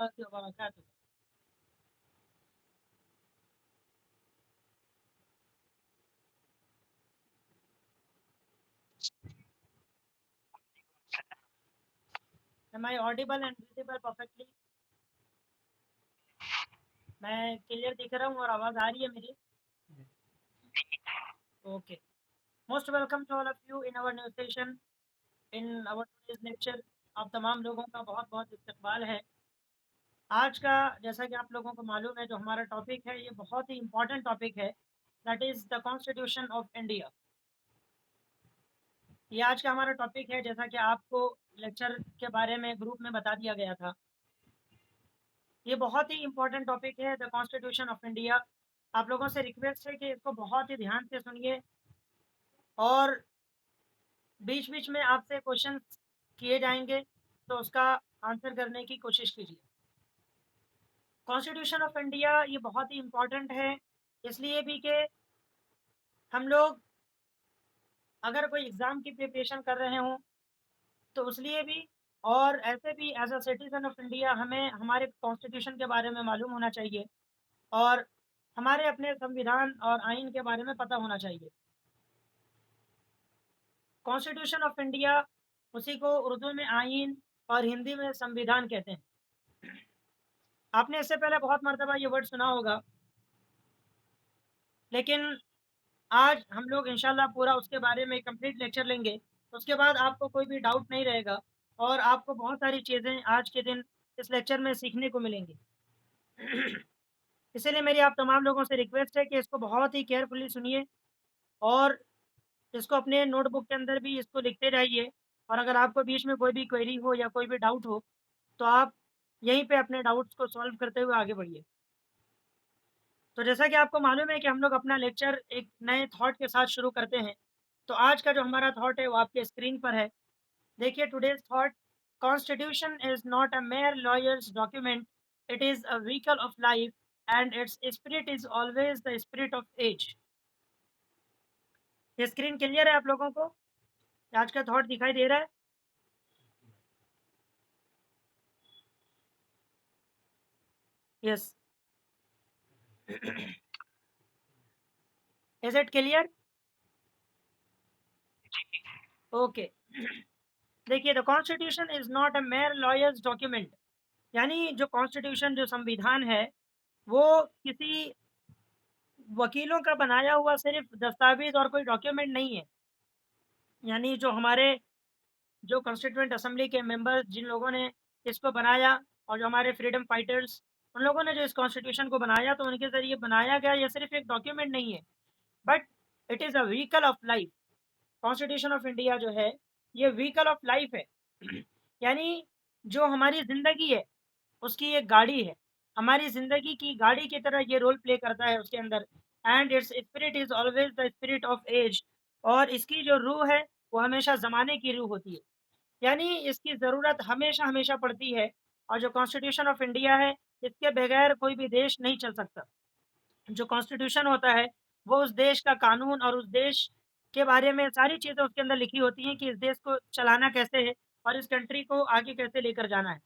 वबरकातुहू। Am I audible and visible perfectly? मैं clear दिख रहा हूँ और आवाज़ आ रही है मेरी? Okay. Most welcome to all of you in our new session in our today's lecture. आप तमाम लोगों का बहुत बहुत इस्तकबाल है। आज का, जैसा कि आप लोगों को मालूम है, जो हमारा टॉपिक है ये बहुत ही इम्पोर्टेंट टॉपिक है। That is the constitution of India. ये आज का हमारा टॉपिक है, जैसा कि आपको लेक्चर के बारे में ग्रुप में बता दिया गया था। ये बहुत ही इम्पोर्टेंट टॉपिक है, द कॉन्स्टिट्यूशन ऑफ इंडिया। आप लोगों से रिक्वेस्ट है कि इसको बहुत ही ध्यान से सुनिए और बीच बीच में आपसे क्वेश्चन किए जाएंगे, तो उसका आंसर करने की कोशिश कीजिए। कॉन्स्टिट्यूशन ऑफ इंडिया ये बहुत ही इम्पोर्टेंट है, इसलिए भी कि हम लोग अगर कोई एग्ज़ाम की प्रिपरेशन कर रहे हों तो उसलिए भी, और ऐसे भी as a citizen of India हमें हमारे कॉन्स्टिट्यूशन के बारे में मालूम होना चाहिए और हमारे अपने संविधान और आइन के बारे में पता होना चाहिए। कॉन्स्टिट्यूशन ऑफ इंडिया, उसी को उर्दू में आइन और हिंदी में संविधान कहते हैं। आपने इससे पहले बहुत मर्तबा ये वर्ड सुना होगा, लेकिन आज हम लोग इंशाल्लाह पूरा उसके बारे में कंप्लीट लेक्चर लेंगे। उसके बाद आपको कोई भी डाउट नहीं रहेगा और आपको बहुत सारी चीज़ें आज के दिन इस लेक्चर में सीखने को मिलेंगी। इसीलिए मेरी आप तमाम लोगों से रिक्वेस्ट है कि इसको बहुत ही केयरफुली सुनिए और इसको अपने नोटबुक के अंदर भी इसको लिखते रहिए। और अगर आपको बीच में कोई भी क्वेरी हो या कोई भी डाउट हो तो आप यहीं पे अपने डाउट्स को सॉल्व करते हुए आगे बढ़िए। तो जैसा कि आपको मालूम है कि हम लोग अपना लेक्चर एक नए थॉट के साथ शुरू करते हैं। तो आज का जो हमारा थॉट है वो आपके स्क्रीन पर है। देखिए, today's thought: constitution is not a mere lawyers document, it is a vehicle of life and its spirit is always the spirit of age. ये स्क्रीन क्लियर है आप लोगों को? आज का थॉट दिखाई दे रहा है? Yes. Is it clear? Okay. देखिए, the constitution is not a mere lawyers document, यानी जो कॉन्स्टिट्यूशन, जो संविधान है, वो किसी वकीलों का बनाया हुआ सिर्फ दस्तावेज और कोई डॉक्यूमेंट नहीं है। यानी जो हमारे, जो कॉन्स्टिट्यूएंट असेंबली के मेंबर्स, जिन लोगों ने इसको बनाया, और जो हमारे फ्रीडम फाइटर्स, उन लोगों ने जो इस कॉन्स्टिट्यूशन को बनाया, तो उनके ज़रिए बनाया गया ये सिर्फ एक डॉक्यूमेंट नहीं है, but it is a vehicle of life. Constitution of India जो है ये व्हीकल ऑफ लाइफ है। यानी जो हमारी ज़िंदगी है उसकी एक गाड़ी है, हमारी ज़िंदगी की गाड़ी की तरह ये रोल प्ले करता है उसके अंदर। And its spirit is always the spirit of age, और इसकी जो रूह है वो हमेशा ज़माने की रूह होती है। यानी इसकी ज़रूरत हमेशा हमेशा पड़ती है। और जो कॉन्स्टिट्यूशन ऑफ इंडिया है, इसके बगैर कोई भी देश नहीं चल सकता। जो कॉन्स्टिट्यूशन होता है वो उस देश का कानून और उस देश के बारे में सारी चीज़ें उसके अंदर लिखी होती हैं कि इस देश को चलाना कैसे है और इस कंट्री को आगे कैसे लेकर जाना है।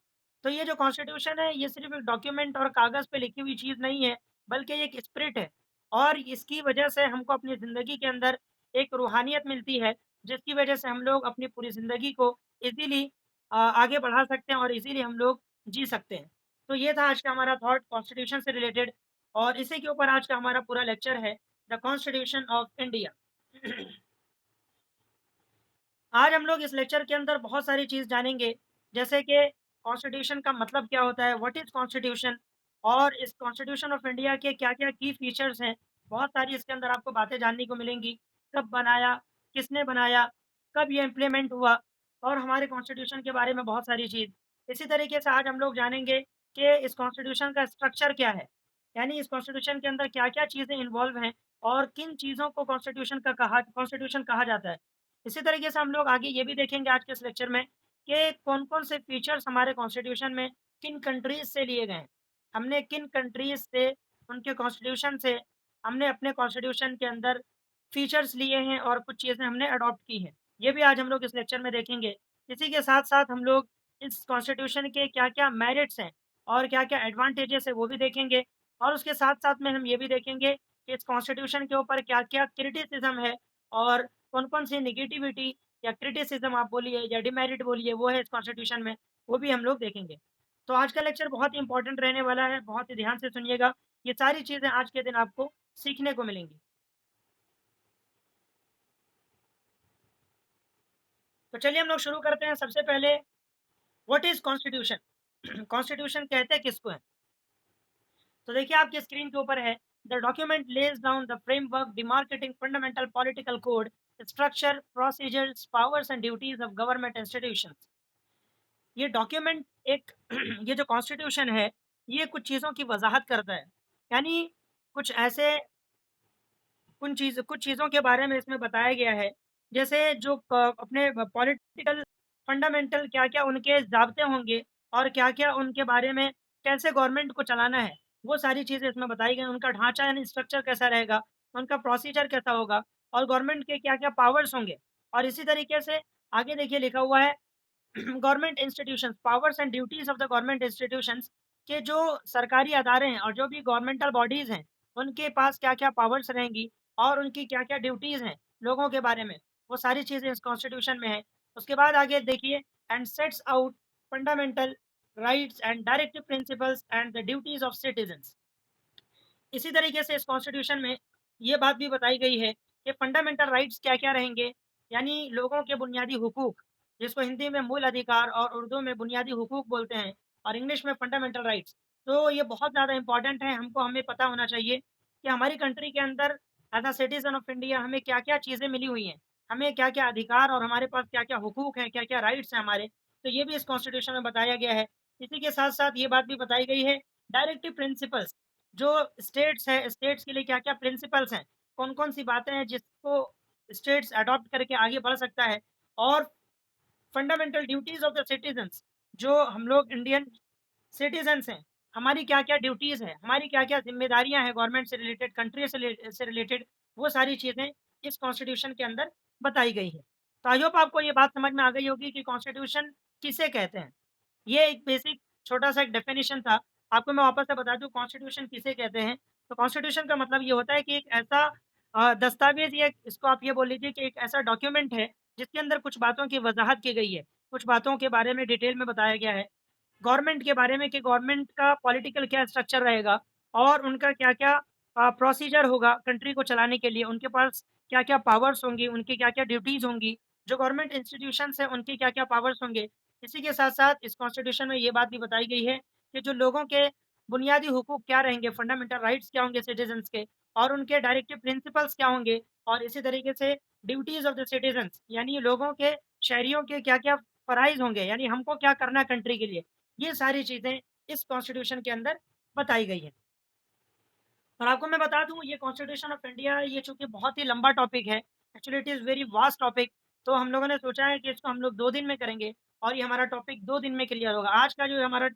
तो ये जो कॉन्स्टिट्यूशन है ये सिर्फ एक डॉक्यूमेंट और कागज़ पे लिखी हुई चीज़ नहीं है, बल्कि ये एक स्पिरिट है। और इसकी वजह से हमको अपनी ज़िंदगी के अंदर एक रूहानियत मिलती है, जिसकी वजह से हम लोग अपनी पूरी ज़िंदगी को ईज़िली आगे बढ़ा सकते हैं और ईज़िली हम लोग जी सकते हैं। तो ये था आज का हमारा थॉट कॉन्स्टिट्यूशन से रिलेटेड, और इसी के ऊपर आज का हमारा पूरा लेक्चर है, द कॉन्स्टिट्यूशन ऑफ इंडिया। आज हम लोग इस लेक्चर के अंदर बहुत सारी चीज़ जानेंगे, जैसे कि कॉन्स्टिट्यूशन का मतलब क्या होता है, व्हाट इज़ कॉन्स्टिट्यूशन, और इस कॉन्स्टिट्यूशन ऑफ इंडिया के क्या-क्या की फीचर्स हैं। बहुत सारी इसके अंदर आपको बातें जानने को मिलेंगी। कब बनाया, किसने बनाया, कब ये इम्प्लीमेंट हुआ, और हमारे कॉन्स्टिट्यूशन के बारे में बहुत सारी चीज़। इसी तरीके से आज हम लोग जानेंगे कि इस कॉन्स्टिट्यूशन का स्ट्रक्चर क्या है, यानी इस कॉन्स्टिट्यूशन के अंदर क्या-क्या चीज़ें इन्वॉल्व हैं और किन चीज़ों को कॉन्स्टिट्यूशन कहा जाता है। इसी तरीके से हम लोग आगे ये भी देखेंगे आज के इस लेक्चर में कि कौन-कौन से फीचर्स हमारे कॉन्स्टिट्यूशन में किन कंट्रीज़ से लिए गए हैं। हमने किन कंट्रीज़ से, उनके कॉन्स्टिट्यूशन से, हमने अपने कॉन्स्टिट्यूशन के अंदर फीचर्स लिए हैं और कुछ चीज़ें हमने अडॉप्ट की हैं। ये भी आज हम लोग इस लेक्चर में देखेंगे। इसी के साथ-साथ हम लोग इस कॉन्स्टिट्यूशन के क्या-क्या मेरिट्स हैं, और क्या-क्या एडवांटेजेस है वो भी देखेंगे, और उसके साथ-साथ में हम ये भी देखेंगे कि इस कॉन्स्टिट्यूशन के ऊपर क्या-क्या क्रिटिसिज़्म है, और कौन-कौन सी नेगेटिविटी या क्रिटिसिज़्म आप बोलिए या डिमेरिट बोलिए वो है इस कॉन्स्टिट्यूशन में, वो भी हम लोग देखेंगे। तो आज का लेक्चर बहुत ही इम्पोर्टेंट रहने वाला है, बहुत ही ध्यान से सुनिएगा। ये सारी चीज़ें आज के दिन आपको सीखने को मिलेंगी। तो चलिए हम लोग शुरू करते हैं। सबसे पहले व्हाट इज़ कॉन्स्टिट्यूशन? कॉन्स्टिट्यूशन कहते किसको हैं? तो देखिए आपकी स्क्रीन के ऊपर है, the document lays down the framework demarcating fundamental political code, structure, procedures, powers and duties of government institutions. ये डॉक्यूमेंट एक ये जो कॉन्स्टिट्यूशन है, ये कुछ चीज़ों की वजाहत करता है। यानी कुछ ऐसे कुछ चीज़ों के बारे में इसमें बताया गया है, जैसे जो अपने पॉलिटिकल फंडामेंटल क्या-क्या उनके ज़ाब्ते होंगे, और क्या-क्या उनके बारे में कैसे गवर्नमेंट को चलाना है, वो सारी चीज़ें इसमें बताई गई हैं। उनका ढांचा यानी स्ट्रक्चर कैसा रहेगा, उनका प्रोसीजर कैसा होगा, और गवर्नमेंट के क्या-क्या पावर्स होंगे। और इसी तरीके से आगे देखिए लिखा हुआ है government institutions, powers and duties of the government institutions, के जो सरकारी अदारे हैं और जो भी गवर्नमेंटल बॉडीज हैं, उनके पास क्या-क्या पावर्स रहेंगी, और उनकी क्या-क्या ड्यूटीज हैं लोगों के बारे में, वो सारी चीज़ें इस कॉन्स्टिट्यूशन में है। उसके बाद आगे देखिए, and sets out fundamental rights and directive principles and the duties of citizens. इसी तरीके से इस कॉन्स्टिट्यूशन में ये बात भी बताई गई है कि फंडामेंटल राइट्स क्या-क्या रहेंगे, यानी लोगों के बुनियादी हुकूक, जिसको हिंदी में मूल अधिकार और उर्दू में बुनियादी हुकूक बोलते हैं, और इंग्लिश में फंडामेंटल राइट्स। तो ये बहुत ज़्यादा इंपॉर्टेंट है, हमको हमें पता होना चाहिए कि हमारी कंट्री के अंदर as a citizen of India हमें क्या-क्या चीज़ें मिली हुई हैं, हमें क्या-क्या अधिकार और हमारे पास क्या-क्या हुकूक हैं, क्या-क्या राइट्स हैं हमारे। तो ये भी इस कॉन्स्टिट्यूशन में बताया गया है। इसी के साथ-साथ ये बात भी बताई गई है, डायरेक्टिव प्रिंसिपल्स, जो स्टेट्स है, स्टेट्स के लिए क्या-क्या प्रिंसिपल्स हैं, कौन-कौन सी बातें हैं जिसको स्टेट्स अडॉप्ट करके आगे बढ़ सकता है, और fundamental duties of the citizens, जो हम लोग इंडियन सिटीज़न्स हैं, हमारी क्या-क्या ड्यूटीज़ हैं, हमारी क्या-क्या ज़िम्मेदारियाँ हैं गवर्नमेंट से रिलेटेड, कंट्री से रिलेटेड, वो सारी चीज़ें इस कॉन्स्टिट्यूशन के अंदर बताई गई हैं। तो आई होप आपको ये बात समझ में आ गई होगी कि कॉन्स्टिट्यूशन किसे कहते हैं। ये एक बेसिक छोटा-सा एक डेफ़िनिशन था। आपको मैं वापस से बता दूँ कॉन्स्टिट्यूशन किसे कहते हैं। तो कॉन्स्टिट्यूशन का मतलब ये होता है कि एक ऐसा दस्तावेज़, या इसको आप ये बोल लीजिए कि एक ऐसा डॉक्यूमेंट है जिसके अंदर कुछ बातों की वज़ाहत की गई है। कुछ बातों के बारे में डिटेल में बताया गया है। गवर्नमेंट के बारे में कि गवर्नमेंट का पॉलिटिकल क्या स्ट्रक्चर रहेगा, और उनका क्या-क्या प्रोसीजर होगा कंट्री को चलाने के लिए, उनके पास क्या-क्या पावर्स होंगी, उनकी क्या-क्या ड्यूटीज़ होंगी, जो गवर्नमेंट इंस्टीट्यूशंस हैं उनके क्या-क्या पावर्स होंगे। इसी के साथ-साथ इस कॉन्स्टिट्यूशन में ये बात भी बताई गई है कि जो लोगों के बुनियादी हुकूक क्या रहेंगे, फंडामेंटल राइट्स क्या होंगे सिटीज़न्स के, और उनके डायरेक्टिव प्रिंसिपल्स क्या होंगे, और इसी तरीके से ड्यूटीज़ ऑफ द सिटीज़न्स, यानी लोगों के, शहरियों के क्या-क्या फ़राइज़ होंगे, यानी हमको क्या करना है कंट्री के लिए। ये सारी चीज़ें इस कॉन्स्टिट्यूशन के अंदर बताई गई हैं। और आपको मैं बता दूँ, ये कॉन्स्टिट्यूशन ऑफ इंडिया, ये चूँकि बहुत ही लंबा टॉपिक है, actually it is very vast topic, तो हम लोगों ने सोचा है कि इसको हम लोग 2 दिन में करेंगे, और ये हमारा टॉपिक 2 दिन में क्लियर होगा। आज का जो हमारा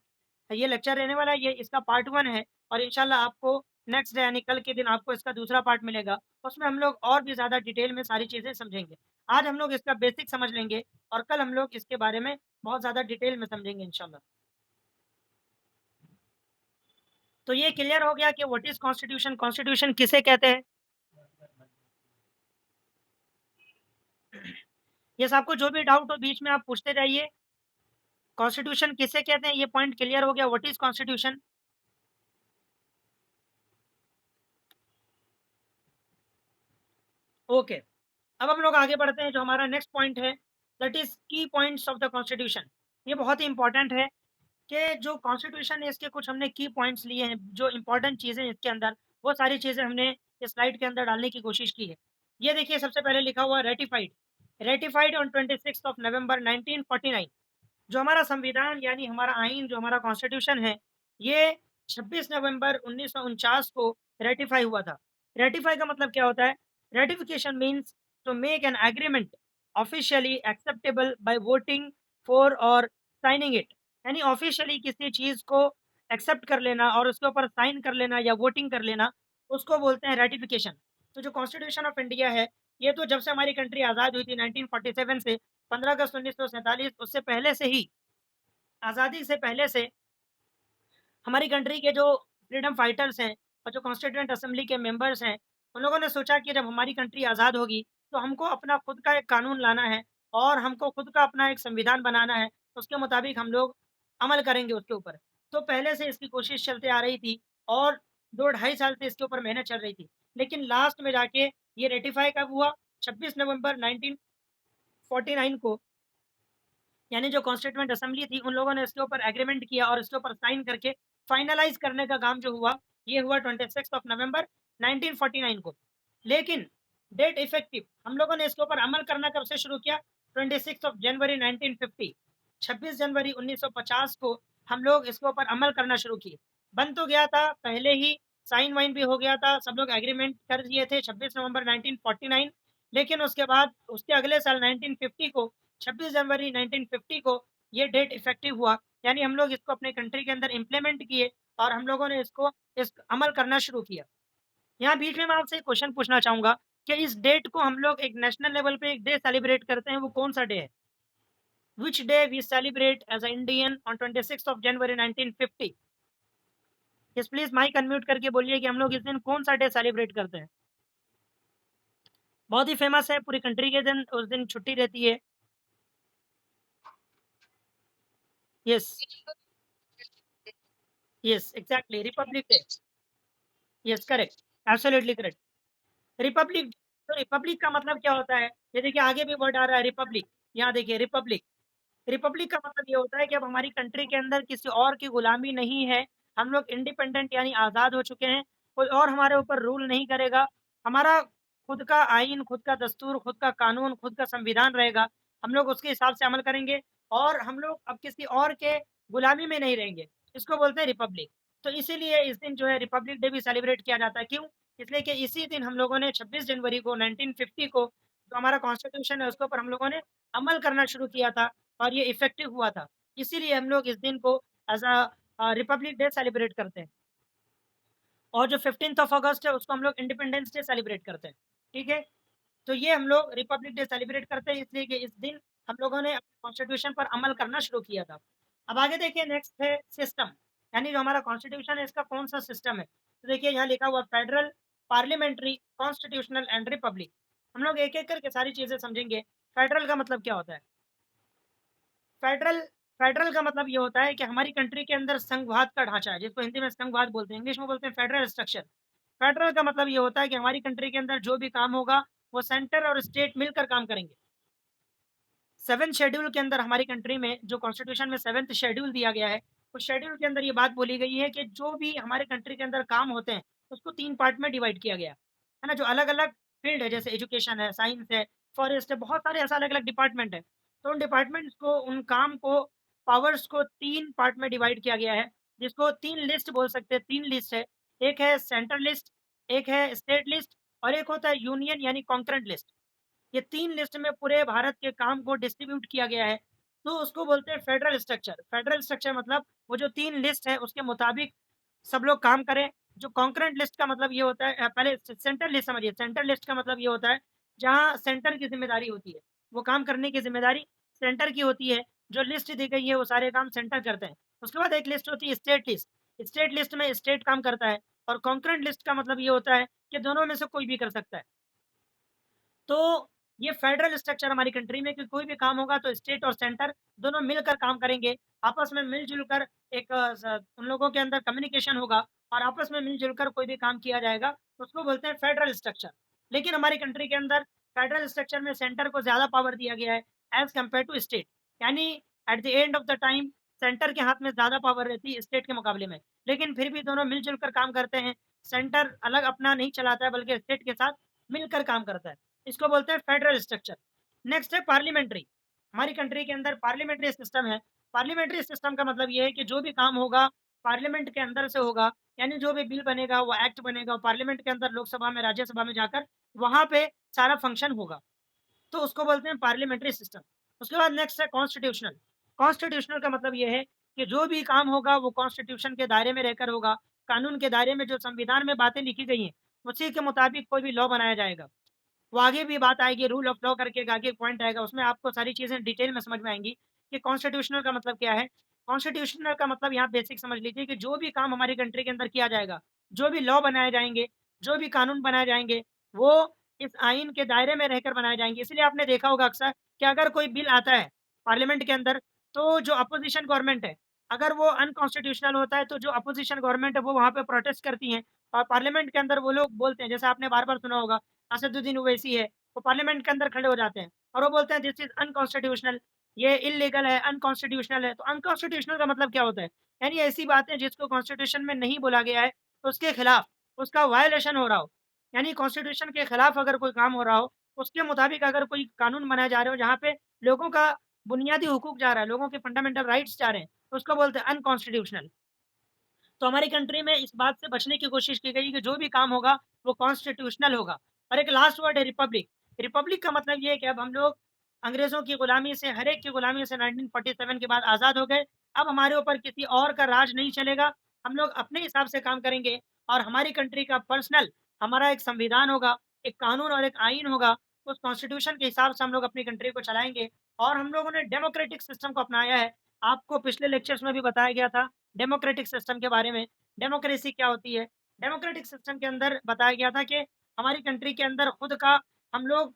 ये लेक्चर रहने वाला है, ये इसका पार्ट 1 है, और इंशाल्लाह आपको नेक्स्ट डे यानी कल के दिन आपको इसका दूसरा पार्ट मिलेगा। उसमें हम लोग और भी ज़्यादा डिटेल में सारी चीज़ें समझेंगे। आज हम लोग इसका बेसिक समझ लेंगे, और कल हम लोग इसके बारे में बहुत ज़्यादा डिटेल में समझेंगे इंशाल्लाह। तो ये क्लियर हो गया कि व्हाट इज़ कॉन्स्टिट्यूशन, कॉन्स्टिट्यूशन किसे कहते हैं। यस, आपको जो भी डाउट हो बीच में आप पूछते जाइए। कॉन्स्टिट्यूशन किसे कहते हैं, ये पॉइंट क्लियर हो गया, व्हाट इज़ कॉन्स्टिट्यूशन। ओके, अब हम लोग आगे बढ़ते हैं। जो हमारा नेक्स्ट पॉइंट है, दैट इज़ की पॉइंट्स ऑफ द कॉन्स्टिट्यूशन। ये बहुत ही इंपॉर्टेंट है कि जो कॉन्स्टिट्यूशन है इसके कुछ हमने की पॉइंट्स लिए हैं, जो इंपॉर्टेंट चीज़ें हैं इसके अंदर, वो सारी चीज़ें हमने इस स्लाइड के अंदर डालने की कोशिश की है। ये देखिए सबसे पहले लिखा हुआ है ratified, ratified on 26 of November 1949। जो हमारा संविधान यानी हमारा आइन, जो हमारा कॉन्स्टिट्यूशन है, ये 26 नवंबर 1949 को रेटिफाई हुआ था। रेटिफाई का मतलब क्या होता है? Ratification means to make an agreement officially acceptable by voting for और साइनिंग इट। यानी ऑफिशियली किसी चीज़ को एक्सेप्ट कर लेना और उसके ऊपर साइन कर लेना या वोटिंग कर लेना, उसको बोलते हैं रेटिफिकेशन। तो जो कॉन्स्टिट्यूशन ऑफ इंडिया है, ये तो जब से हमारी कंट्री आज़ाद हुई थी 1947 से, 15 अगस्त 1947, उससे पहले से ही, आज़ादी से पहले से हमारी कंट्री के जो फ्रीडम फाइटर्स हैं और जो कॉन्स्टिट्यूएंट असेंबली के मेंबर्स हैं, उन लोगों ने सोचा कि जब हमारी कंट्री आज़ाद होगी, तो हमको अपना खुद का एक कानून लाना है और हमको खुद का अपना एक संविधान बनाना है, उसके मुताबिक हम लोग अमल करेंगे उसके ऊपर। तो पहले से इसकी कोशिश चलते आ रही थी और 2 ढाई साल से इसके ऊपर मेहनत चल रही थी। लेकिन लास्ट में जाके ये रेटिफ़ाई कब हुआ? 26 नवंबर 1949 को, यानी जो कॉन्स्टिट्यूएंट असेंबली थी, उन लोगों ने इसके ऊपर एग्रीमेंट किया और इसके ऊपर साइन करके फाइनलाइज़ करने का काम जो हुआ, ये हुआ 26 ऑफ नवंबर 1949 को। लेकिन डेट इफेक्टिव हम लोगों ने इसके ऊपर अमल करना कब से शुरू किया? 26 ऑफ जनवरी 1950, 26 जनवरी 1950 को हम लोग इसके ऊपर अमल करना शुरू किए। बन तो गया था पहले ही, साइन वाइन भी हो गया था, सब लोग एग्रीमेंट कर दिए थे 26 नवंबर 1949। लेकिन उसके बाद उसके अगले साल 1950 को, 26 जनवरी 1950 को ये डेट इफेक्टिव हुआ, यानी हम लोग इसको अपने कंट्री के अंदर इम्प्लीमेंट किए और हम लोगों ने इसको इस अमल करना शुरू किया। यहाँ बीच में मैं आपसे एक क्वेश्चन पूछना चाहूँगा कि इस डेट को हम लोग एक नेशनल लेवल पे एक डे सेलिब्रेट करते हैं, वो कौन-सा डे है? Which day we celebrate as a Indian on 26th of January 1950? Yes please mic unmute करके बोलिए कि हम लोग इस दिन कौन-सा डे सेलिब्रेट करते हैं? बहुत ही फेमस है, पूरी कंट्री के दिन उस दिन छुट्टी रहती है। Yes, yes, exactly Republic day. Yes, correct, absolutely correct. Republic, तो रिपब्लिक का मतलब क्या होता है? ये देखिए आगे भी वर्ड आ रहा है रिपब्लिक, यहाँ देखिए रिपब्लिक। रिपब्लिक का मतलब ये होता है कि अब हमारी कंट्री के अंदर किसी और की गुलामी नहीं है, हम लोग इंडिपेंडेंट यानी आज़ाद हो चुके हैं, कोई और हमारे ऊपर रूल नहीं करेगा, हमारा खुद का आइन, खुद का दस्तूर, खुद का कानून, खुद का संविधान रहेगा, हम लोग उसके हिसाब से अमल करेंगे और हम लोग अब किसी और के गुलामी में नहीं रहेंगे, इसको बोलते हैं रिपब्लिक। तो इसीलिए इस दिन जो है रिपब्लिक डे भी सेलिब्रेट किया जाता है, क्यों? इसलिए कि इसी दिन हम लोगों ने 26 जनवरी को 1950 को जो हमारा कॉन्स्टिट्यूशन है उसके ऊपर हम लोगों ने अमल करना शुरू किया था और ये इफ़ेक्टिव हुआ था। इसीलिए हम लोग इस दिन को एज़ रिपब्लिक डे सेलिब्रेट करते हैं और जो 15th ऑफ अगस्त है उसको हम लोग इंडिपेंडेंस डे सेलिब्रेट करते हैं, ठीक है? तो ये हम लोग रिपब्लिक डे सेलिब्रेट करते हैं इसलिए कि इस दिन हम लोगों ने अपने कॉन्स्टिट्यूशन पर अमल करना शुरू किया था। अब आगे देखिए नेक्स्ट है सिस्टम, यानी जो हमारा कॉन्स्टिट्यूशन है इसका कौन-सा सिस्टम है? तो देखिए यहाँ लिखा हुआ federal, parliamentary, constitutional and Republic. हम लोग एक-एक करके सारी चीज़ें समझेंगे। फेडरल का मतलब क्या होता है? फेडरल फेडरल का मतलब ये होता है कि हमारी कंट्री के अंदर संघवाद का ढांचा है, जिसको हिंदी में संघवाद बोलते हैं, इंग्लिश में बोलते हैं फेडरल स्ट्रक्चर। फेडरल का मतलब ये होता है कि हमारी कंट्री के अंदर जो भी काम होगा, वो सेंटर और स्टेट मिलकर काम करेंगे। 7th शेड्यूल के अंदर हमारी कंट्री में जो कॉन्स्टिट्यूशन में 7th शेड्यूल दिया गया है, उस शेड्यूल के अंदर ये बात बोली गई है कि जो भी हमारे कंट्री के अंदर काम होते हैं, उसको 3 पार्ट में डिवाइड किया गया है ना? जो अलग-अलग फील्ड है, जैसे एजुकेशन है, साइंस है, फॉरेस्ट है, बहुत सारे ऐसे अलग-अलग डिपार्टमेंट हैं। तो उन डिपार्टमेंट्स को, उन काम को, पावर्स को 3 पार्ट में डिवाइड किया गया है, जिसको 3 लिस्ट बोल सकते हैं, 3 लिस्ट है। एक है सेंट्रल लिस्ट, एक है स्टेट लिस्ट और एक होता है यूनियन यानी कॉन्करेंट लिस्ट। ये 3 लिस्ट में पूरे भारत के काम को डिस्ट्रीब्यूट किया गया है, तो उसको बोलते हैं फेडरल स्ट्रक्चर। फेडरल स्ट्रक्चर मतलब वो जो 3 लिस्ट है उसके मुताबिक सब लोग काम करें। जो कॉन्करेंट लिस्ट का मतलब ये होता है, पहले सेंट्रल लिस्ट समझिए, सेंट्रल लिस्ट का मतलब ये होता है जहाँ सेंटर की ज़िम्मेदारी होती है, वो काम करने की ज़िम्मेदारी सेंटर की होती है, जो लिस्ट दी गई है वो सारे काम सेंटर करते हैं। उसके बाद एक लिस्ट होती है स्टेट लिस्ट, स्टेट लिस्ट में स्टेट काम करता है और कॉन्करेंट लिस्ट का मतलब ये होता है कि दोनों में से कोई भी कर सकता है। तो ये फेडरल स्ट्रक्चर हमारी कंट्री में कि कोई भी काम होगा तो स्टेट और सेंटर दोनों मिलकर काम करेंगे, आपस में मिल-जुल कर एक उन लोगों के अंदर कम्युनिकेशन होगा और आपस में मिल-जुल कर कोई भी काम किया जाएगा, तो उसको बोलते हैं फेडरल स्ट्रक्चर। लेकिन हमारी कंट्री के अंदर फेडरल स्ट्रक्चर में सेंटर को ज़्यादा पावर दिया गया है एज़ कम्पेयर टू स्टेट, यानी at the end of the time centre के हाथ में ज़्यादा पावर रहती है स्टेट के मुकाबले में। लेकिन फिर भी दोनों मिल-जुल कर काम करते हैं, सेंटर अलग अपना नहीं चलाता है बल्कि स्टेट के साथ मिलकर काम करता है। इसको बोलते हैं फेडरल स्ट्रक्चर। नेक्स्ट है पार्लियामेंट्री। हमारी कंट्री के अंदर पार्लियामेंट्री सिस्टम है। पार्लियामेंट्री सिस्टम का मतलब ये है कि जो भी काम होगा पार्लियामेंट के अंदर से होगा, यानी जो भी बिल बनेगा, वो एक्ट बनेगा, पार्लियामेंट के अंदर लोकसभा में, राज्यसभा में जाकर वहाँ पे सारा फंक्शन होगा। तो उसको बोलते हैं पार्लियामेंट्री सिस्टम। उसके बाद नेक्स्ट है कॉन्स्टिट्यूशनल। कॉन्स्टिट्यूशनल का मतलब ये है कि जो भी काम होगा वो कॉन्स्टिट्यूशन के दायरे में रहकर होगा। कानून के दायरे में जो संविधान में बातें लिखी गई हैं, उसी के मुताबिक कोई भी लॉ बनाया जाएगा। वो आगे भी बात आएगी, रूल ऑफ लॉ करके एक आगे पॉइंट आएगा, उसमें आपको सारी चीज़ें डिटेल में समझ में आएँगी कि कॉन्स्टिट्यूशनल का मतलब क्या है। कॉन्स्टिट्यूशनल का मतलब यहाँ बेसिक समझ लीजिए कि जो भी काम हमारी कंट्री के अंदर किया जाएगा, जो भी लॉ बनाए जाएँगे, जो भी कानून बनाए जाएँगे, वो इस आइन के दायरे में रहकर बनाए जाएँगे। इसलिए आपने देखा होगा अक्सर कि अगर कोई बिल आता है पार्लियामेंट के अंदर, तो जो अपोज़िशन गवर्नमेंट है, अगर वो अनकॉन्स्टिट्यूशनल होता है, तो जो अपोज़िशन गवर्नमेंट है, वो वहाँ पे प्रोटेस्ट करती हैं और पार्लियामेंट के अंदर वो लोग बोलते हैं, जैसे आपने बार-बार सुना होगा, असदुद्दीन ओवैसी है, वो पार्लियामेंट के अंदर खड़े हो जाते हैं और वो बोलते हैं, "दिस इज़ अनकॉन्स्टिट्यूशनल, ये इल्लीगल है, अनकॉन्स्टिट्यूशनल है।" तो अनकॉन्स्टिट्यूशनल का मतलब क्या होता है? यानी ऐसी बातें जिसको कॉन्स्टिट्यूशन में नहीं बोला गया है, उसके खिलाफ, उसका वायलेशन हो रहा हो। यानी कॉन्स्टिट्यूशन के खिलाफ अगर कोई काम हो रहा हो, उसके मुताबिक अगर कोई कानून बनाए जा रहे हो, जहाँ पे लोगों का बुनियादी हुकूक जा रहा है, लोगों के फंडामेंटल राइट्स जा रहे हैं, उसको बोलते हैं अनकॉन्स्टिट्यूशनल। तो हमारी कंट्री में इस बात से बचने की कोशिश की गई कि जो भी काम होगा, वो कॉन्स्टिट्यूशनल होगा। और एक लास्ट वर्ड है रिपब्लिक। रिपब्लिक का मतलब ये है कि अब हम लोग अंग्रेज़ों की गुलामी से, हर एक की गुलामी से 1947 के बाद आज़ाद हो गए। अब हमारे ऊपर किसी और का राज नहीं चलेगा। हम लोग अपने हिसाब से काम करेंगे और हमारी कंट्री का पर्सनल हमारा एक संविधान होगा, एक कानून और एक आइन होगा। उस कॉन्स्टिट्यूशन के हिसाब से हम लोग अपनी कंट्री को चलाएँगे और हम लोगों ने डेमोक्रेटिक सिस्टम को अपनाया है। आपको पिछले लेक्चर्स में भी बताया गया था डेमोक्रेटिक सिस्टम के बारे में। डेमोक्रेसी क्या होती है? डेमोक्रेटिक सिस्टम के अंदर बताया गया था कि हमारी कंट्री के अंदर खुद का हम लोग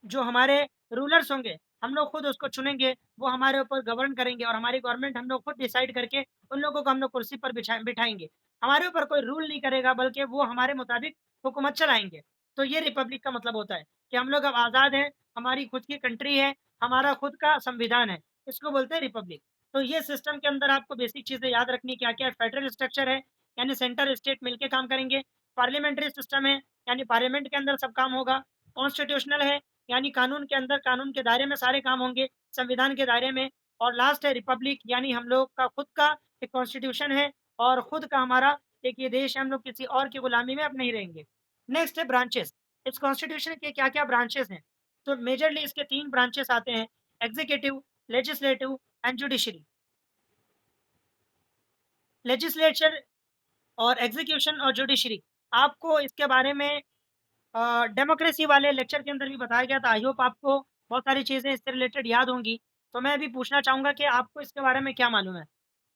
जो हमारे रूलर्स होंगे, हम लोग खुद उसको चुनेंगे, वो हमारे ऊपर गवर्न करेंगे और हमारी गवर्नमेंट हम लोग खुद डिसाइड करके उन लोगों को हम लोग कुर्सी पर बिठाएँगे। हमारे ऊपर कोई रूल नहीं करेगा बल्कि वो हमारे मुताबिक हुकूमत चलाएँगे। तो ये रिपब्लिक का मतलब होता है कि हम लोग अब आज़ाद हैं, हमारी खुद की कंट्री है, हमारा खुद का संविधान है। इसको बोलते हैं रिपब्लिक। तो ये सिस्टम के अंदर आपको बेसिक चीज़ें याद रखनी क्या-क्या है। फेडरल स्ट्रक्चर है, यानी सेंटर स्टेट मिलके काम करेंगे। पार्लियामेंट्री सिस्टम है, यानी पार्लियामेंट के अंदर सब काम होगा। कॉन्स्टिट्यूशनल है, यानी कानून के अंदर कानून के दायरे में सारे काम होंगे, संविधान के दायरे में। और लास्ट है रिपब्लिक, यानी हम लोग का खुद का एक कॉन्स्टिट्यूशन है और खुद का हमारा एक ये देश है, हम लोग किसी और की गुलामी में अब नहीं रहेंगे। नेक्स्ट है ब्रांचेस। इस कॉन्स्टिट्यूशन के क्या-क्या ब्रांचेस हैं? तो मेजरली इसके 3 ब्रांचेस आते हैं, executive, legislative and judiciary. Legislature और एग्जीक्यूशन और जुडिशरी, आपको इसके बारे में डेमोक्रेसी वाले लेक्चर के अंदर भी बताया गया था। आई होप आपको बहुत सारी चीज़ें इससे रिलेटेड याद होंगी। तो मैं अभी पूछना चाहूँगा कि आपको इसके बारे में क्या मालूम है?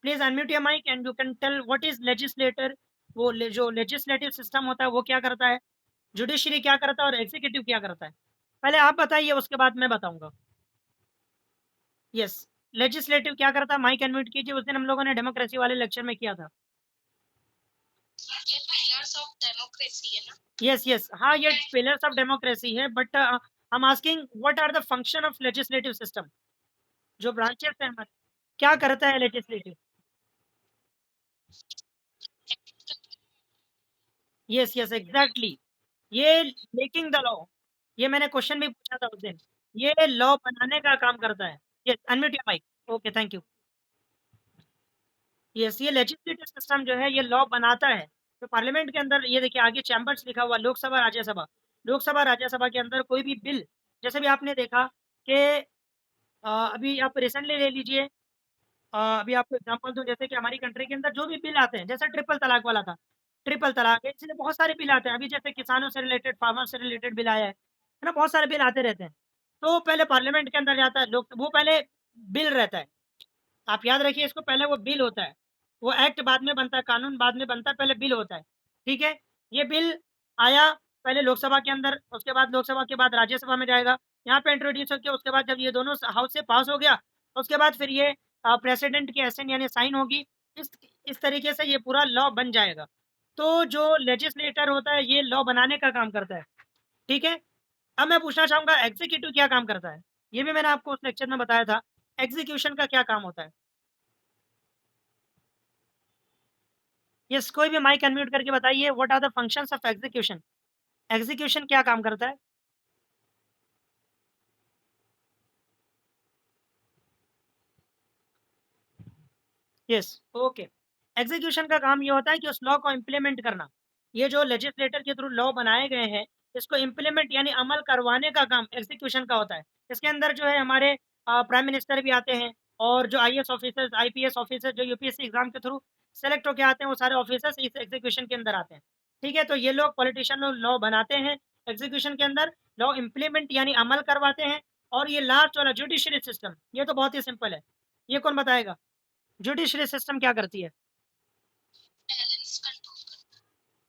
Please unmute your mic and you can tell what is legislator. वो जो लेजिस्लेटिव सिस्टम होता है वो क्या करता है? जुडिशरी क्या करता है और एग्जीक्यूटिव क्या करता है? पहले आप बताइए, उसके बाद मैं बताऊँगा। यस, लेजिस्लेटिव क्या करता है? माइक अनम्यूट कीजिए। उस दिन हम लोगों ने डेमोक्रेसी वाले लेक्चर में किया था। ये पिलर्स ऑफ डेमोक्रेसी है ना? Yes, yes. हाँ, ये पिलर्स ऑफ डेमोक्रेसी है, but I am asking what are the function of legislative system? जो ब्रांचेस हैं हमारे, क्या करता है लेजिस्लेटिव? Yes, yes, exactly. ये मेकिंग द लॉ, ये मैंने क्वेश्चन भी पूछा था उस दिन। ये लॉ बनाने का काम करता है। Yes, unmute your mic. Okay, thank you. Yes, ये लेजिस्लेटिव सिस्टम जो है ये लॉ बनाता है। तो पार्लियामेंट के अंदर ये देखिए आगे चैम्बर्स लिखा हुआ, लोकसभा, राज्यसभा। लोकसभा, राज्यसभा के अंदर कोई भी बिल, जैसे भी आपने देखा कि अभी आप रिसेंटली ले लीजिए, अभी आपको एग्ज़ाम्पल दूँ, जैसे कि हमारी कंट्री के अंदर जो भी बिल आते हैं, जैसे ट्रिपल तलाक वाला था। ट्रिपल तलाक है, इसलिए बहुत सारे बिल आते हैं। अभी जैसे किसानों से रिलेटेड, फार्मर से रिलेटेड बिल आया है ना? बहुत सारे बिल आते रहते हैं। तो पहले पार्लियामेंट के अंदर जाता है, लोग वो पहले बिल रहता है। आप याद रखिए इसको, पहले वो बिल होता है। वो एक्ट बाद में बनता है, कानून बाद में बनता है, पहले बिल होता है। ठीक है? ये बिल आया पहले लोकसभा के अंदर, उसके बाद लोकसभा के बाद राज्यसभा में जाएगा। यहाँ पे इंट्रोड्यूस होके उसके बाद जब ये दोनों हाउस से पास हो गया, उसके बाद फिर ये प्रेसिडेंट की असेंट यानी साइन होगी। इस इस तरीके से ये पूरा लॉ बन जाएगा। तो जो लेजिस्लेटर होता है ये लॉ बनाने का काम करता है। ठीक है? अब मैं पूछना चाहूँगा एग्ज़ीक्यूटिव क्या काम करता है? ये भी मैंने आपको उस लेक्चर में बताया था। एग्ज़ीक्यूशन का क्या काम होता है? यस, कोई भी माइक अनम्यूट करके बताइए, what are the functions of execution? Execution क्या काम करता है? Yes, okay. एग्जीक्यूशन का काम ये होता है कि उस लॉ को इम्प्लीमेंट करना। ये जो लेजिस्लेटर के थ्रू लॉ बनाए गए हैं, इसको इम्प्लीमेंट यानी अमल करवाने का काम एग्जीक्यूशन का होता है। इसके अंदर जो है हमारे प्राइम मिनिस्टर भी आते हैं और जो आईएएस ऑफिसर्स, आईपीएस ऑफिसर जो यूपीएससी एग्जाम के थ्रू सेलेक्ट होके आते हैं, वो सारे ऑफिसर्स इस एग्जीक्यूशन के अंदर आते हैं। ठीक है? तो ये लोग पॉलिटिशियन लोग लॉ बनाते हैं, एग्जीक्यूशन के अंदर लॉ इम्प्लीमेंट यानी अमल करवाते हैं। और ये लास्ट वाला जुडिशरी सिस्टम, ये तो बहुत ही सिंपल है। ये कौन बताएगा? जुडिशरी सिस्टम क्या करती है? बैलेंस कंट्रोल करना।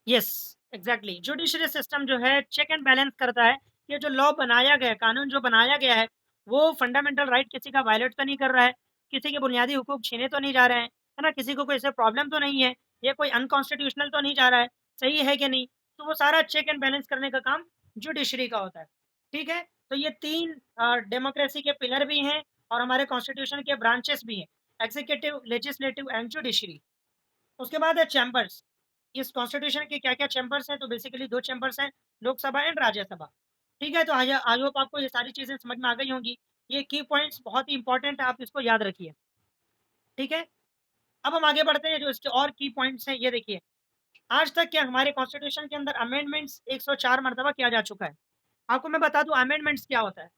Yes, exactly. जुडिशरी सिस्टम जो है चेक एंड बैलेंस करता है कि जो लॉ बनाया गया है, कानून जो बनाया गया है, वो फंडामेंटल राइट किसी का वायलेट तो नहीं कर रहा है, किसी के बुनियादी हुकूक छीने तो नहीं जा रहे हैं, है ना, किसी को कोई ऐसे प्रॉब्लम तो नहीं है, ये कोई अनकॉन्स्टिट्यूशनल तो नहीं जा रहा है, सही है कि नहीं। तो वो सारा चेक एंड बैलेंस करने का काम जुडिशरी का होता है। ठीक है, तो ये तीन डेमोक्रेसी के पिलर भी हैं और हमारे कॉन्स्टिट्यूशन के ब्रांचेस भी हैं, एग्जीक्यूटिव, लेजिस्लेटिव एंड जुडिशरी। उसके बाद है चैम्बर्स। इस कॉन्स्टिट्यूशन के क्या क्या चैम्बर्स हैं? तो बेसिकली दो चैम्बर्स हैं, लोकसभा एंड राज्यसभा। ठीक है, तो आई होप आपको ये सारी चीज़ें समझ में आ गई होंगी। ये की पॉइंट्स बहुत ही इंपॉर्टेंट है, आप इसको याद रखिए। ठीक है, अब हम आगे बढ़ते हैं, जो इसके और की पॉइंट्स हैं ये देखिए। आज तक क्या हमारे कॉन्स्टिट्यूशन के अंदर अमेंडमेंट्स 104 मरतबा किया जा चुका है। आपको मैं बता दूं अमेंडमेंट्स क्या होता है।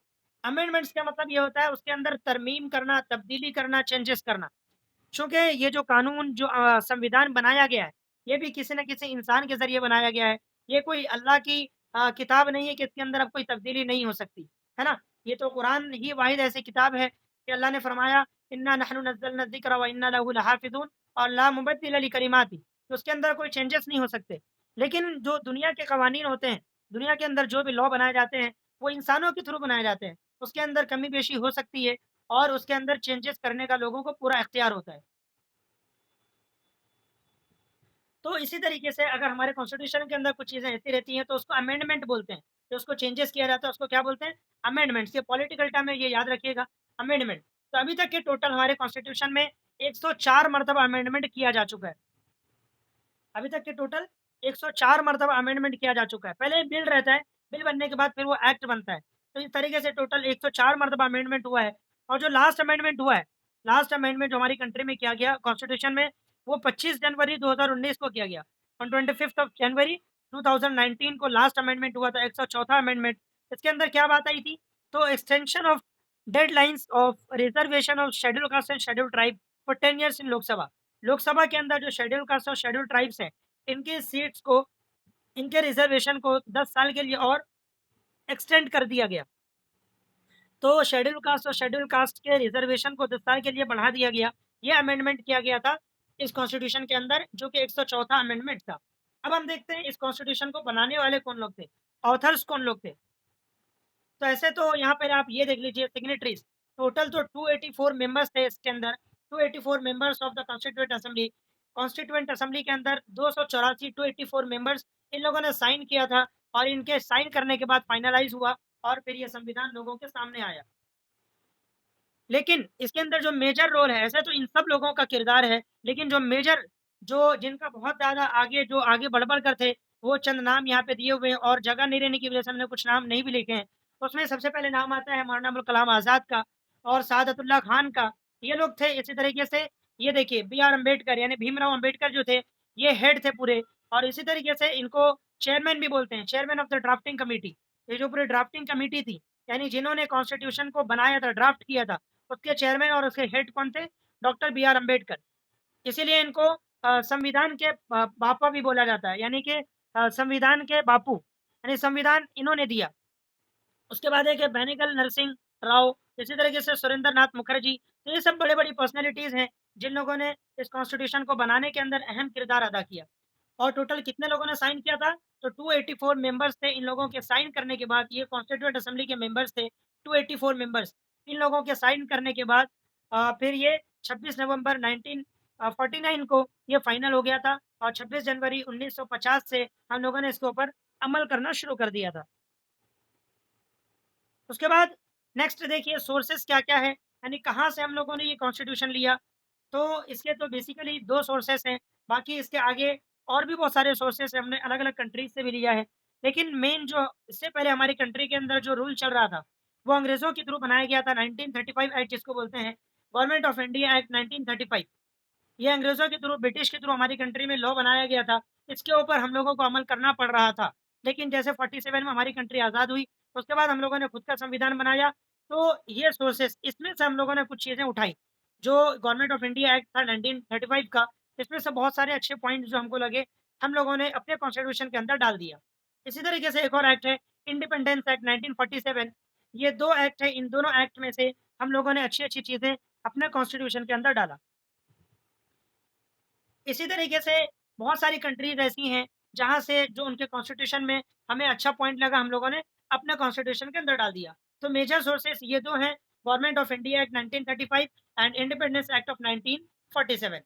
अमेंडमेंट्स का मतलब ये होता है उसके अंदर तरमीम करना, तब्दीली करना, चेंजेस करना। चूँकि ये जो कानून जो संविधान बनाया गया है, ये भी किसी न किसी इंसान के ज़रिए बनाया गया है। ये कोई अल्लाह की किताब नहीं है कि इसके अंदर अब कोई तब्दीली नहीं हो सकती, है ना? ये तो कुरान ही वाहिद ऐसी किताब है कि अल्लाह ने फरमाया, इन्ना नहनु नज़्ज़लना ज़िक्र व इन्ना लहु लहाफ़िज़ून और ला मुबद्दिल लिकलिमाती। तो उसके अंदर कोई चेंजेस नहीं हो सकते। लेकिन जो दुनिया के कवानीन होते हैं, दुनिया के अंदर जो भी लॉ बनाए जाते हैं, वो इंसानों के थ्रू बनाए जाते हैं। उसके अंदर कमी-बेशी हो सकती है और उसके अंदर चेंजेस करने का लोगों को पूरा इख्तियार होता है। तो इसी तरीके से अगर हमारे कॉन्स्टिट्यूशन के अंदर कुछ चीज़ें ऐसी रहती हैं तो उसको अमेंडमेंट बोलते हैं। जो उसको चेंजेस किया जाता है उसको क्या बोलते हैं? अमेंडमेंट्स। ये पॉलिटिकल टर्म है, ये याद रखिएगा, अमेंडमेंट। तो अभी तक के टोटल हमारे कॉन्स्टिट्यूशन में 104 मर्तबा अमेंडमेंट किया जा चुका है। अभी तक के टोटल 104 मर्तबा अमेंडमेंट किया जा चुका है। पहले बिल रहता है, बिल बनने के बाद फिर वो एक्ट बनता है। तो इस तरीके से टोटल 104 मर्तबा अमेंडमेंट हुआ है। और जो लास्ट अमेंडमेंट हुआ है, लास्ट अमेंडमेंट जो हमारी कंट्री में किया गया कॉन्स्टिट्यूशन में, वो 25 जनवरी 2019 को किया गया। ऑन 25 ऑफ जनवरी 2019 को लास्ट अमेंडमेंट हुआ था, 104वां अमेंडमेंट। इसके अंदर क्या बात आई थी? तो extension of deadlines of reservation of schedule caste and schedule tribe for 10 years in Lok Sabha. Lok Sabha के अंदर जो शेड्यूल कास्ट और शेड्यूल ट्राइब्स हैं, इनके सीट्स को, इनके रिजर्वेशन को 10 साल के लिए और एक्सटेंड कर दिया गया। तो शेड्यूल कास्ट और शेड्यूल कास्ट के रिजर्वेशन को 10 साल के लिए बढ़ा दिया गया। ये अमेंडमेंट किया गया था इस कॉन्स्टिट्यूशन के अंदर, जो कि 104वां अमेंडमेंट था। अब हम देखते हैं इस कॉन्स्टिट्यूशन को बनाने वाले कौन लोग थे, ऑथर्स कौन लोग थे। तो ऐसे तो यहाँ पर आप ये देख लीजिए सिग्नेटरीज, टोटल तो 284 मेंबर्स थे इसके अंदर। 284 members of the constituent assembly. Constituent assembly के अंदर 284 284 मेंबर्स इन लोगों ने साइन किया था और इनके साइन करने के बाद फाइनलाइज हुआ और फिर ये संविधान लोगों के सामने आया। लेकिन इसके अंदर जो मेजर रोल है, ऐसे तो इन सब लोगों का किरदार है, लेकिन जो मेजर, जो जिनका बहुत ज़्यादा आगे, जो आगे बढ़ कर थे, वो चंद नाम यहाँ पे दिए हुए हैं और जगह नहीं रहने की वजह से हमने कुछ नाम नहीं भी लिखे हैं। उसमें सबसे पहले नाम आता है मौलाना अबुल कलाम आज़ाद का और सादतुल्लाह खान का। ये लोग थे। इसी तरीके से ये देखिए बी आर अम्बेडकर यानी भीमराव अम्बेडकर जो थे, ये हेड थे पूरे। और इसी तरीके से इनको चेयरमैन भी बोलते हैं, chairman of the drafting committee. ये जो पूरी ड्राफ्टिंग कमेटी थी, यानी जिन्होंने कॉन्स्टिट्यूशन को बनाया था, ड्राफ्ट किया था, उसके चेयरमैन और उसके हेड कौन थे? Doctor B R Ambedkar. इसीलिए इनको संविधान के बापा भी बोला जाता है, यानी कि संविधान के बापू, यानी संविधान इन्होंने दिया। उसके बाद है कि बेनेगल नरसिंह राव, इसी तरीके से सुरेंद्र नाथ मुखर्जी। तो ये सब बड़े बड़ी पर्सनैलिटीज़ हैं जिन लोगों ने इस कॉन्स्टिट्यूशन को बनाने के अंदर अहम किरदार अदा किया। और टोटल कितने लोगों ने साइन किया था? तो 284 मेंबर्स थे। इन लोगों के साइन करने के बाद, ये कॉन्स्टिट्यूएंट असेंबली के मेंबर्स थे 284 मेंबर्स। इन लोगों के साइन करने के बाद फिर ये 26 नवंबर 1949 को ये फाइनल हो गया था और 26 जनवरी 1950 से हम लोगों ने इसके ऊपर अमल करना शुरू कर दिया था। उसके बाद नेक्स्ट देखिए सोर्सेस क्या-क्या है, यानी कहाँ से हम लोगों ने ये कॉन्स्टिट्यूशन लिया। तो इसके तो बेसिकली 2 सोर्सेस हैं, बाकी इसके आगे और भी बहुत सारे सोर्सेस हैं, हमने अलग-अलग कंट्रीज़ से भी लिया है। लेकिन मेन जो इससे पहले हमारी कंट्री के अंदर जो रूल चल रहा था, वो अंग्रेज़ों के थ्रू बनाया गया था 1935 एक्ट जिसको बोलते हैं, गवर्नमेंट ऑफ इंडिया एक्ट 1935। ये अंग्रेज़ों के थ्रू, ब्रिटिश के थ्रू हमारी कंट्री में लॉ बनाया गया था। इसके ऊपर हम लोगों को अमल करना पड़ रहा था। लेकिन जैसे 47 में हमारी कंट्री आज़ाद हुई, उसके बाद हम लोगों ने खुद का संविधान बनाया। तो ये सोर्सेस, इसमें से हम लोगों ने कुछ चीज़ें उठाई। जो गवर्नमेंट ऑफ इंडिया एक्ट था 1935 का, इसमें से बहुत सारे अच्छे पॉइंट्स जो हमको लगे, हम लोगों ने अपने कॉन्स्टिट्यूशन के अंदर डाल दिया। इसी तरीके से एक और एक्ट है इंडिपेंडेंस एक्ट 1947। ये 2 एक्ट हैं, इन दोनों एक्ट में से हम लोगों ने अच्छी-अच्छी चीज़ें अपने कॉन्स्टिट्यूशन के अंदर डाला। इसी तरीके से बहुत सारी कंट्रीज़ ऐसी हैं, जहाँ से जो उनके कॉन्स्टिट्यूशन में हमें अच्छा पॉइंट लगा, हम लोगों ने अपने कॉन्स्टिट्यूशन के अंदर डाल दिया। तो मेजर सोर्सेस ये 2 हैं, government of India act 1935 and independence act of 1947।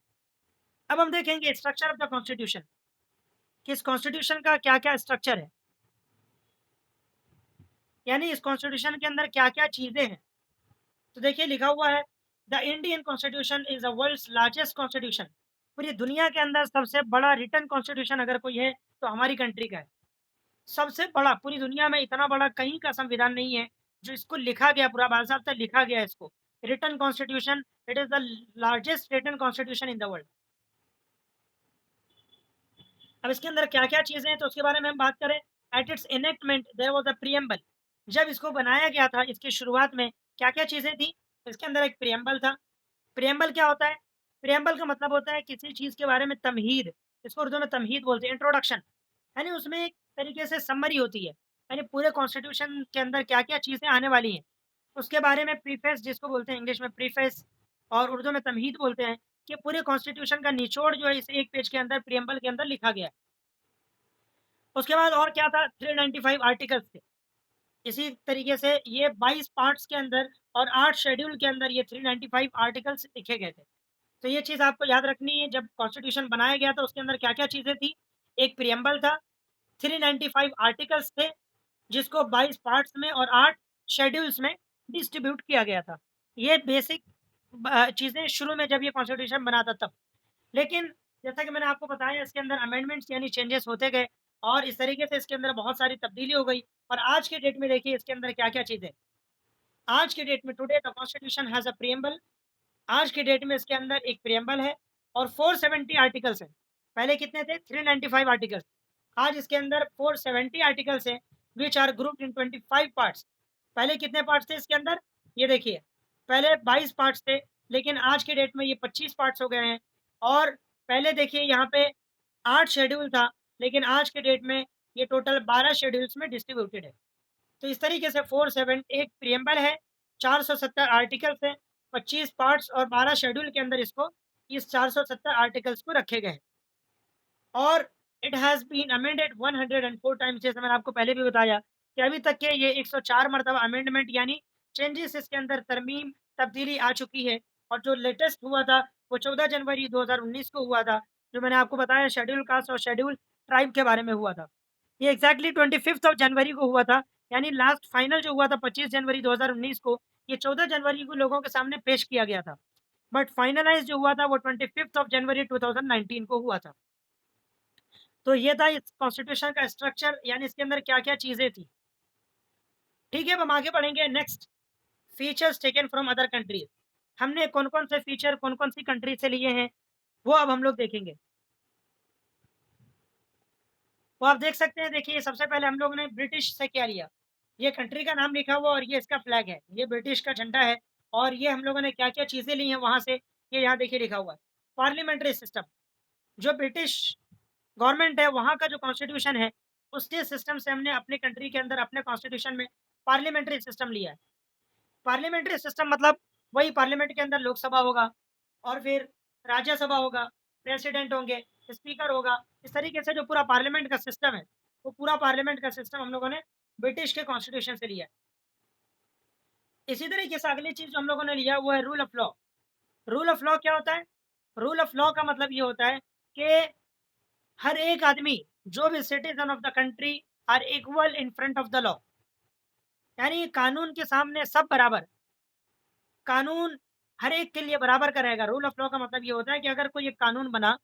अब हम देखेंगे स्ट्रक्चर ऑफ द कॉन्स्टिट्यूशन, कि इस कॉन्स्टिट्यूशन का क्या-क्या स्ट्रक्चर है। यानी इस कॉन्स्टिट्यूशन के अंदर क्या-क्या चीज़ें हैं। तो देखिए लिखा हुआ है, the Indian constitution is the world's largest constitution. पूरी दुनिया के अंदर सबसे बड़ा रिटन कॉन्स्टिट्यूशन अगर कोई है, तो हमारी कंट्री का है। सबसे बड़ा, पूरी दुनिया में इतना बड़ा कहीं का संविधान नहीं है, जो इसको लिखा गया, पूरा बाज़ाब्ता लिखा गया है इसको। Written constitution, it is the largest written constitution in the world. अब इसके अंदर क्या-क्या चीज़ें हैं, तो उसके बारे में हम बात करें। At its enactment there was a preamble. जब इसको बनाया गया था, इसकी शुरुआत में क्या-क्या चीज़ें थी? इसके अंदर एक प्रीएम्बल था। प्रीएम्बल क्या होता है? प्रीएम्बल का मतलब होता है किसी चीज़ के बारे में तमहीद, इसको उर्दू में तमहीद बोलते हैं, इंट्रोडक्शन। यानी उसमें एक तरीके से समरी होती है, यानी पूरे कॉन्स्टिट्यूशन के अंदर क्या-क्या चीज़ें आने वाली हैं, उसके बारे में प्रीफेस जिसको बोलते हैं इंग्लिश में प्रीफेस और उर्दू में तमहीद बोलते हैं, कि पूरे कॉन्स्टिट्यूशन का निचोड़ जो है इस एक पेज के अंदर प्रीएम्बल के अंदर लिखा गया है। उसके बाद और क्या था? 395 आर्टिकल्स थे। इसी तरीके से ये 22 पार्ट्स के अंदर और 8 शेड्यूल के अंदर ये 395 आर्टिकल्स लिखे गए थे। तो ये चीज़ आपको याद रखनी है, जब कॉन्स्टिट्यूशन बनाया गया था उसके अंदर क्या-क्या चीज़ें थी। एक प्रीएम्बल था, 395 आर्टिकल्स थे, जिसको 22 पार्ट्स में और 8 शेड्यूल्स में डिस्ट्रीब्यूट किया गया था। ये बेसिक चीज़ें शुरू में जब ये कॉन्स्टिट्यूशन बना था तब। लेकिन जैसा कि मैंने आपको बताया, इसके अंदर अमेंडमेंट्स यानी चेंजेस होते गए और इस तरीके से इसके अंदर बहुत सारी तब्दीली हो गई। और आज के डेट में देखिए इसके अंदर क्या-क्या चीज़ें। आज के डेट में today the constitution has a preamble. आज की डेट में इसके अंदर एक प्रीएम्बल है और 470 आर्टिकल्स हैं। पहले कितने थे? 395 आर्टिकल्स। आज इसके अंदर 470 आर्टिकल्स हैं, which are grouped in 25 parts. पहले कितने पार्ट्स थे इसके अंदर? ये देखिए, पहले 22 पार्ट्स थे, लेकिन आज की डेट में ये 25 पार्ट्स हो गए हैं। और पहले देखिए यहाँ पे 8 शेड्यूल था, लेकिन आज के डेट में ये टोटल 12 शेड्यूल्स में डिस्ट्रीब्यूटेड है। तो इस तरीके से 47 एक प्रीएम्बल है, 470 आर्टिकल्स हैं, 25 पार्ट्स और 12 शेड्यूल के अंदर इसको इस 470 आर्टिकल्स को रखे गए हैं। और it has been amended 104 times, जैसे मैंने आपको पहले भी बताया कि अभी तक के ये 104 मर्तबा अमेंडमेंट यानी चेंजेस इसके अंदर तरमीम तब्दीली आ चुकी है। और जो लेटेस्ट हुआ था वो 14 जनवरी 2019 को हुआ था, जो मैंने आपको बताया शेड्यूल कास्ट और शेड्यूल ट्राइब के बारे में हुआ था। ये एग्जैक्टली 25th ऑफ जनवरी को हुआ था, यानी लास्ट फाइनल जो हुआ था 25 जनवरी 2019 को, ये 14 जनवरी को लोगों के सामने पेश किया गया था। बट फाइनलाइज़ जो हुआ था वो 25th ऑफ जनवरी 2019 को हुआ था। तो ये था इस कॉन्स्टिट्यूशन का स्ट्रक्चर, यानी इसके अंदर क्या-क्या चीज़ें थी। ठीक है, अब हम आगे बढ़ेंगे next, features taken from other countries. हमने कौन-कौन से फीचर कौन-कौन सी कंट्री से लिए हैं, वो अब हम लोग देखेंगे। तो आप देख सकते हैं, देखिए सबसे पहले हम लोग ने ब्रिटिश से क्या लिया, ये कंट्री का नाम लिखा हुआ और ये इसका फ्लैग है, ये ब्रिटिश का झंडा है। और ये हम लोगों ने क्या-क्या चीज़ें ली हैं वहाँ से, ये यहाँ देखिए लिखा हुआ है। पार्लियामेंट्री सिस्टम, जो ब्रिटिश गवर्नमेंट है वहाँ का जो कॉन्स्टिट्यूशन है, उसके सिस्टम से हमने अपने कंट्री के अंदर अपने कॉन्स्टिट्यूशन में पार्लियामेंट्री सिस्टम लिया है। पार्लियामेंट्री सिस्टम मतलब वही पार्लियामेंट के अंदर लोकसभा होगा और फिर राज्यसभा होगा, प्रेसिडेंट होंगे, स्पीकर होगा। इस तरीके से जो पूरा पार्लियामेंट का सिस्टम है, वो पूरा पार्लियामेंट का सिस्टम हम लोगों ने ब्रिटिश के कॉन्स्टिट्यूशन से लिया है। इसी तरीके से अगली चीज़ जो हम लोगों ने लिया वो है rule of law. Rule of law क्या होता है? रूल ऑफ लॉ का मतलब ये होता है कि हर एक आदमी, जो भी citizen of the country are equal in front of the law. यानी कानून के सामने सब बराबर। कानून हर एक के लिए बराबर का रहेगा। रूल ऑफ लॉ का मतलब ये होता है कि अगर कोई एक कानून बना,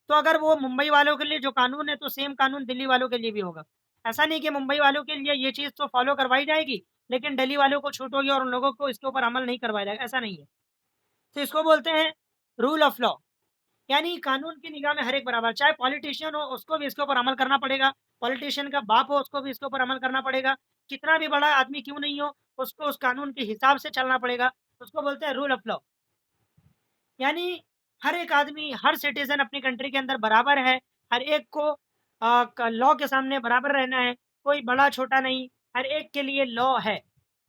तो अगर वो मुंबई वालों के लिए जो कानून है, तो सेम कानून दिल्ली वालों के लिए भी होगा। ऐसा नहीं कि मुंबई वालों के लिए ये चीज़ तो फ़ॉलो करवाई जाएगी, लेकिन दिल्ली वालों को छूट होगी और उन लोगों को इसके ऊपर अमल नहीं करवाया जाएगा, ऐसा नहीं है। तो इसको बोलते हैं रूल ऑफ लॉ। यानी कानून की निगाह में हर एक बराबर, चाहे पॉलिटिशियन हो उसको भी इसके ऊपर अमल करना पड़ेगा, पॉलिटिशियन का बाप हो उसको भी इसके ऊपर अमल करना पड़ेगा, कितना भी बड़ा आदमी क्यों नहीं हो, उसको उस कानून के हिसाब से चलना पड़ेगा। उसको बोलते हैं रूल ऑफ लॉ। यानी हर एक आदमी, हर सिटीज़न अपनी कंट्री के अंदर बराबर है, हर एक को लॉ के सामने बराबर रहना है, कोई बड़ा-छोटा नहीं, हर एक के लिए लॉ है।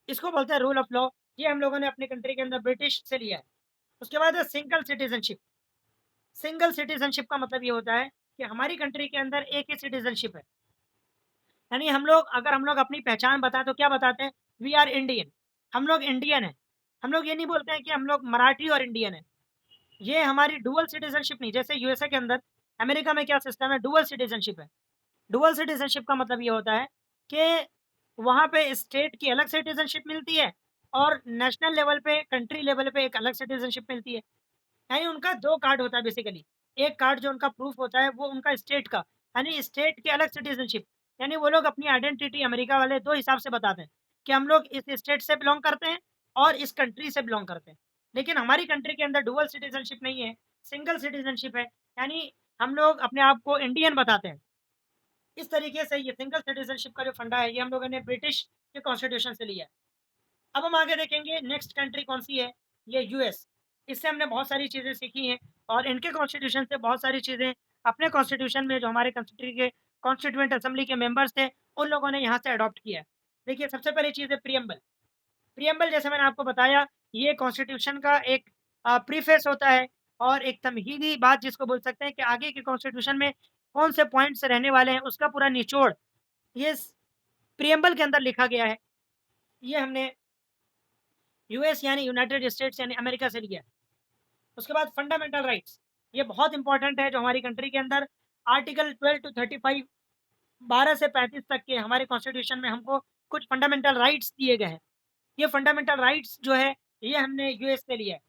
इसको बोलते हैं रूल ऑफ लॉ। ये हम लोगों ने अपनी कंट्री के अंदर ब्रिटिश से लिया है। उसके बाद है सिंगल सिटीज़नशिप। सिंगल सिटीजनशिप का मतलब ये होता है कि हमारी कंट्री के अंदर एक ही सिटीजनशिप है। यानी हम लोग अपनी पहचान बताएं तो क्या बताते हैं? वी आर इंडियन, हम लोग इंडियन हैं। हम लोग ये नहीं बोलते हैं कि हम लोग मराठी और इंडियन हैं। ये हमारी डुअल सिटीजनशिप नहीं, जैसे यूएसए के अंदर, अमेरिका में क्या सिस्टम है? डुअल सिटीजनशिप है। डुअल सिटीजनशिप का मतलब ये होता है कि वहाँ पे स्टेट की अलग सिटीजनशिप मिलती है और नेशनल लेवल पे, कंट्री लेवल पे एक अलग सिटीजनशिप मिलती है। यानी उनका 2 कार्ड होता है बेसिकली। एक कार्ड जो उनका प्रूफ होता है वो उनका स्टेट का, यानी स्टेट की अलग सिटीजनशिप। यानी वो लोग अपनी आइडेंटिटी अमेरिका वाले 2 हिसाब से बताते हैं कि हम लोग इस स्टेट से बिलॉन्ग करते हैं और इस कंट्री से बिलॉन्ग करते हैं। लेकिन हमारी कंट्री के अंदर डुअल सिटीजनशिप नहीं है, सिंगल सिटीजनशिप है। यानी हम लोग अपने आप को इंडियन बताते हैं। इस तरीके से ये सिंगल सिटीजनशिप का जो फंडा है, ये हम लोगों ने ब्रिटिश के कॉन्स्टिट्यूशन से लिया है। अब हम आगे देखेंगे नेक्स्ट कंट्री कौन सी है? ये यूएस। इससे हमने बहुत सारी चीज़ें सीखी हैं और इनके कॉन्स्टिट्यूशन से बहुत सारी चीज़ें अपने कॉन्स्टिट्यूशन में, जो हमारे कंट्री के कॉन्स्टिट्यूएंट असेंबली के मेंबर्स थे, उन लोगों ने यहाँ से अडॉप्ट किया है। देखिए, सबसे पहली चीज़ है प्रियम्बल। प्रियम्बल, जैसे मैंने आपको बताया, ये कॉन्स्टिट्यूशन का एक प्रीफेस होता है और एक तमहीदी बात जिसको बोल सकते हैं कि आगे के कॉन्स्टिट्यूशन में कौन से पॉइंट्स रहने वाले हैं, उसका पूरा निचोड़ ये प्रियम्बल के अंदर लिखा गया है। ये हमने यूएस यानी यूनाइटेड स्टेट्स यानी अमेरिका से लिया है। उसके बाद फंडामेंटल राइट्स, ये बहुत इंपॉर्टेंट है जो हमारी कंट्री के अंदर आर्टिकल 12 टू 35, 12 से 35 तक के हमारे कॉन्स्टिट्यूशन में हमको कुछ फंडामेंटल राइट्स दिए गए हैं। ये फंडामेंटल राइट्स जो है, ये हमने यूएस से लिया है।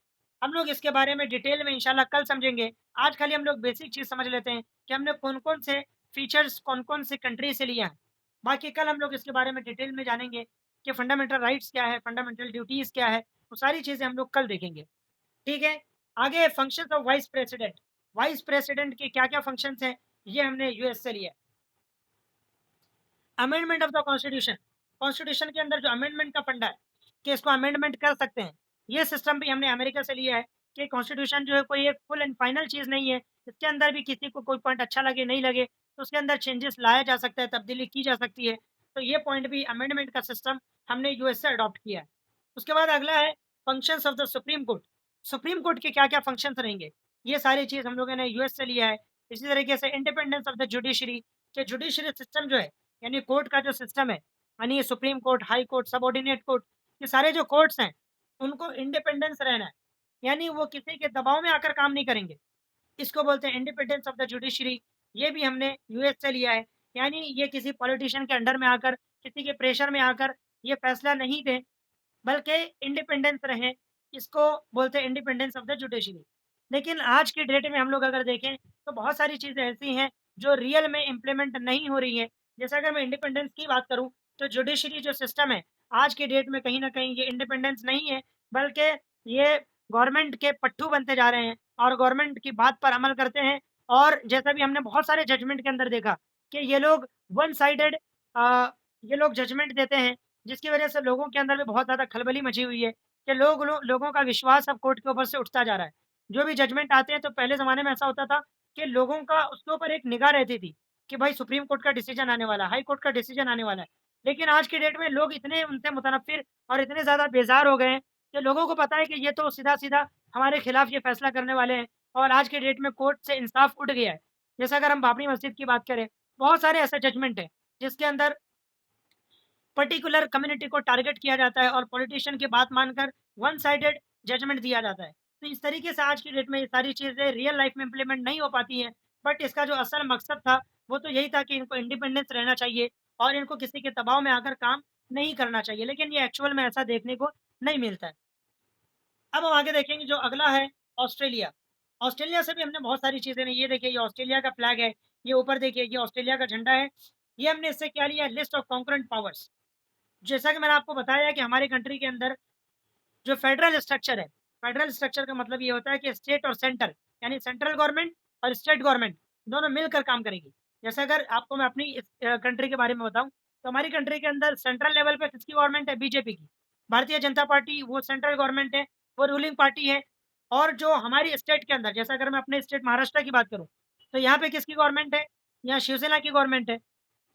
हम लोग इसके बारे में डिटेल में इंशाल्लाह कल समझेंगे। आज खाली हम लोग बेसिक चीज़ समझ लेते हैं कि हमने कौन-कौन से फीचर्स कौन-कौन से कंट्री से लिया है। बाकी कल हम लोग इसके बारे में डिटेल में जानेंगे कि फंडामेंटल राइट्स क्या है, फंडामेंटल ड्यूटीज़ क्या है, वो सारी चीज़ें हम लोग कल देखेंगे। ठीक है? आगे functions of vice president. Vice president के क्या-क्या फंक्शंस हैं, ये हमने यूएस से लिया है। Amendment of the constitution, constitution के अंदर जो अमेंडमेंट का फंडा है कि इसको अमेंडमेंट कर सकते हैं, ये सिस्टम भी हमने अमेरिका से लिया है कि कॉन्स्टिट्यूशन जो है कोई एक फुल एंड फाइनल चीज़ नहीं है। इसके अंदर भी किसी को कोई पॉइंट अच्छा लगे, नहीं लगे, तो उसके अंदर चेंजेस लाया जा सकता है, तब्दीली की जा सकती है। तो ये पॉइंट भी, अमेंडमेंट का सिस्टम हमने यूएस से अडॉप्ट किया है। उसके बाद अगला है functions of the supreme court. Supreme court के क्या-क्या फंक्शंस रहेंगे, ये सारी चीज़ हम लोगों ने यूएस से लिया है। इसी तरीके से इंडिपेंडेंस ऑफ द जुडिशरी, कि जुडिशरी सिस्टम जो है, यानी कोर्ट का जो सिस्टम है, यानी ये supreme court, high court, subordinate court, ये सारे जो कोर्ट्स हैं, उनको इंडिपेंडेंस रहना है। यानी वो किसी के दबाव में आकर काम नहीं करेंगे। इसको बोलते हैं इंडिपेंडेंस ऑफ द जुडिशरी। ये भी हमने यूएस से लिया है। यानी ये किसी पॉलिटिशियन के अंडर में आकर, किसी के प्रेशर में आकर ये फैसला नहीं दें, बल्कि इंडिपेंडेंस रहें। इसको बोलते हैं इंडिपेंडेंस ऑफ द जुडिशरी। लेकिन आज की डेट में हम लोग अगर देखें, तो बहुत सारी चीज़ें ऐसी हैं जो रियल में इम्प्लीमेंट नहीं हो रही हैं। जैसे अगर मैं इंडिपेंडेंस की बात करूँ, तो जुडिशरी जो सिस्टम है, आज की डेट में कहीं न कहीं ये इंडिपेंडेंस नहीं है, बल्कि ये गवर्नमेंट के पट्टू बनते जा रहे हैं और गवर्नमेंट की बात पर अमल करते हैं। और जैसा भी हमने बहुत सारे जजमेंट के अंदर देखा कि ये लोग वन साइडेड ये लोग जजमेंट देते हैं, जिसकी वजह से लोगों के अंदर भी बहुत ज़्यादा खलबली मची हुई है कि लोगों का विश्वास अब कोर्ट के ऊपर से उठता जा रहा है। जो भी जजमेंट आते हैं, तो पहले ज़माने में ऐसा होता था कि लोगों का उसके ऊपर एक निगाह रहती थी कि भाई सुप्रीम कोर्ट का डिसीजन आने वाला है, हाई कोर्ट का डिसीजन आने वाला है। लेकिन आज की डेट में लोग इतने उनसे मुतनफ़िर और इतने ज़्यादा बेज़ार हो गए हैं कि लोगों को पता है कि ये तो सीधा-सीधा हमारे खिलाफ ये फैसला करने वाले हैं और आज की डेट में कोर्ट से इंसाफ उठ गया है। जैसे अगर हम बाबरी मस्जिद की बात करें, बहुत सारे ऐसे जजमेंट हैं जिसके अंदर पर्टिकुलर कम्युनिटी को टारगेट किया जाता है और पॉलिटिशियन की बात मानकर वन साइडेड जजमेंट दिया जाता है। तो इस तरीके से आज की डेट में ये सारी चीज़ें रियल लाइफ में इम्प्लीमेंट नहीं हो पाती हैं। बट इसका जो असल मकसद था, वो तो यही था कि इनको इंडिपेंडेंस रहना चाहिए और इनको किसी के दबाव में आकर काम नहीं करना चाहिए। लेकिन ये एक्चुअल में ऐसा देखने को नहीं मिलता है। अब हम आगे देखेंगे, जो अगला है ऑस्ट्रेलिया। ऑस्ट्रेलिया से भी हमने बहुत सारी चीज़ें ली। ये देखिए, ये ऑस्ट्रेलिया का फ्लैग है। ये ऊपर देखिए, ये ऑस्ट्रेलिया का झंडा है। ये हमने इससे क्या लिया है? List of concurrent powers. जैसा कि मैंने आपको बताया कि हमारी कंट्री के अंदर जो फेडरल स्ट्रक्चर है, फेडरल स्ट्रक्चर का मतलब ये होता है कि स्टेट और सेंटर, यानी सेंट्रल गवर्नमेंट और स्टेट गवर्नमेंट दोनों मिलकर काम करेगी। जैसे अगर आपको मैं अपनी इस कंट्री के बारे में बताऊँ, तो हमारी कंट्री के अंदर सेंट्रल लेवल पे किसकी गवर्नमेंट है? बीजेपी की। भारतीय जनता पार्टी, वो सेंट्रल गवर्नमेंट है, वो रूलिंग पार्टी है। और जो हमारी स्टेट के अंदर, जैसे अगर मैं अपने स्टेट महाराष्ट्र की बात करूँ, तो यहाँ पे किसकी गवर्नमेंट है? यहाँ शिवसेना की गवर्नमेंट है।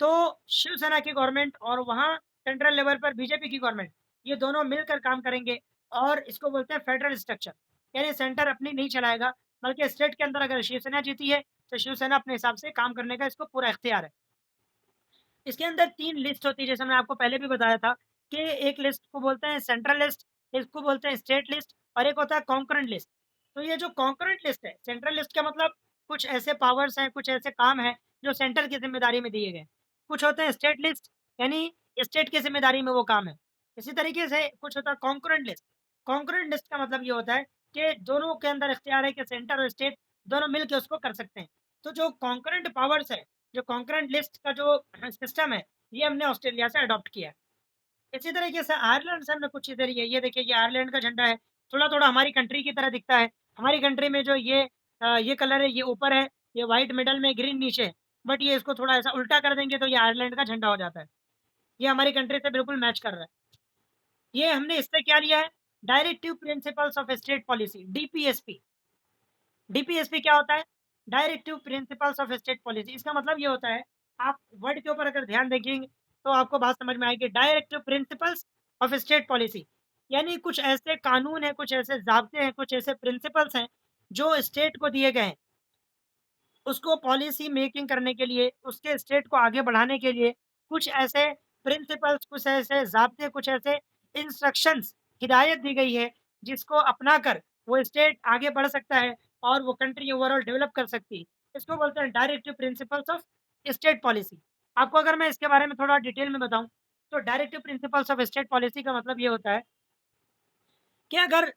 तो शिवसेना की गवर्नमेंट और वहाँ सेंट्रल लेवल पर बीजेपी की गवर्नमेंट, ये दोनों मिलकर काम करेंगे और इसको बोलते हैं फेडरल स्ट्रक्चर। यानी सेंटर अपनी नहीं चलाएगा, बल्कि स्टेट के अंदर अगर शिवसेना जीती है तो शिवसेना अपने हिसाब से काम करने का इसको पूरा इख्तियार है। इसके अंदर 3 लिस्ट होती है, जैसे मैं आपको पहले भी बताया था कि एक लिस्ट को बोलते हैं सेंट्रल लिस्ट, इसको बोलते हैं स्टेट लिस्ट, और एक होता है कॉन्करेंट लिस्ट। तो ये जो कॉन्करेंट लिस्ट है, सेंट्रल लिस्ट का मतलब कुछ ऐसे पावर्स हैं, कुछ ऐसे काम हैं जो सेंटर की ज़िम्मेदारी में दिए गए हैं। कुछ होते हैं स्टेट लिस्ट, यानी स्टेट की ज़िम्मेदारी में वो काम है। इसी तरीके से कुछ होता है कॉन्करेंट लिस्ट। कॉन्करेंट लिस्ट का मतलब ये होता है कि दोनों के अंदर इख्तियार है कि सेंटर और स्टेट दोनों मिल के उसको कर सकते हैं। तो जो कॉन्करेंट पावर्स है, जो कॉन्करेंट लिस्ट का जो सिस्टम है, ये हमने ऑस्ट्रेलिया से अडॉप्ट किया है। इसी तरीके से आयरलैंड से हमने कुछ चीज़ें ली है। ये देखिए, ये आयरलैंड का झंडा है, थोड़ा-थोड़ा हमारी कंट्री की तरह दिखता है। हमारी कंट्री में जो ये कलर है, ये ऊपर है, ये व्हाइट मिडल में, ग्रीन नीचे है। बट ये इसको थोड़ा ऐसा उल्टा कर देंगे तो ये आयरलैंड का झंडा हो जाता है। ये हमारी कंट्री से बिल्कुल मैच कर रहा है। ये हमने इससे क्या लिया है? Directive principles of state policy, DPSP. DPSP क्या होता है? Directive principles of state policy. इसका मतलब ये होता है, आप वर्ड के ऊपर अगर ध्यान देखेंगे तो आपको बात समझ में आएगी। Directive principles of state policy, यानी कुछ ऐसे कानून हैं, कुछ ऐसे ज़ाब्ते हैं, कुछ ऐसे प्रिंसिपल्स हैं जो स्टेट को दिए गए हैं। उसको पॉलिसी मेकिंग करने के लिए, उसके स्टेट को आगे बढ़ाने के लिए कुछ ऐसे प्रिंसिपल्स, कुछ ऐसे ज़ाब्ते, कुछ ऐसे इंस्ट्रक्शंस, हिदायत दी गई है, जिसको अपनाकर वो स्टेट आगे बढ़ सकता है और वो कंट्री ओवरऑल डेवलप कर सकती है। इसको बोलते हैं directive principles of state policy. आपको अगर मैं इसके बारे में थोड़ा डिटेल में बताऊँ, तो directive principles of state policy का मतलब ये होता है कि अगर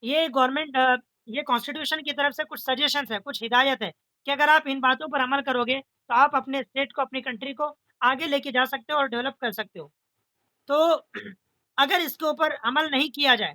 ये गवर्नमेंट ये कॉन्स्टिट्यूशन की तरफ से कुछ सजेशंस है, कुछ हिदायत है कि अगर आप इन बातों पर अमल करोगे, तो आप अपने स्टेट को, अपनी कंट्री को आगे लेके जा सकते हो और डेवलप कर सकते हो। तो अगर इसके ऊपर अमल नहीं किया जाए,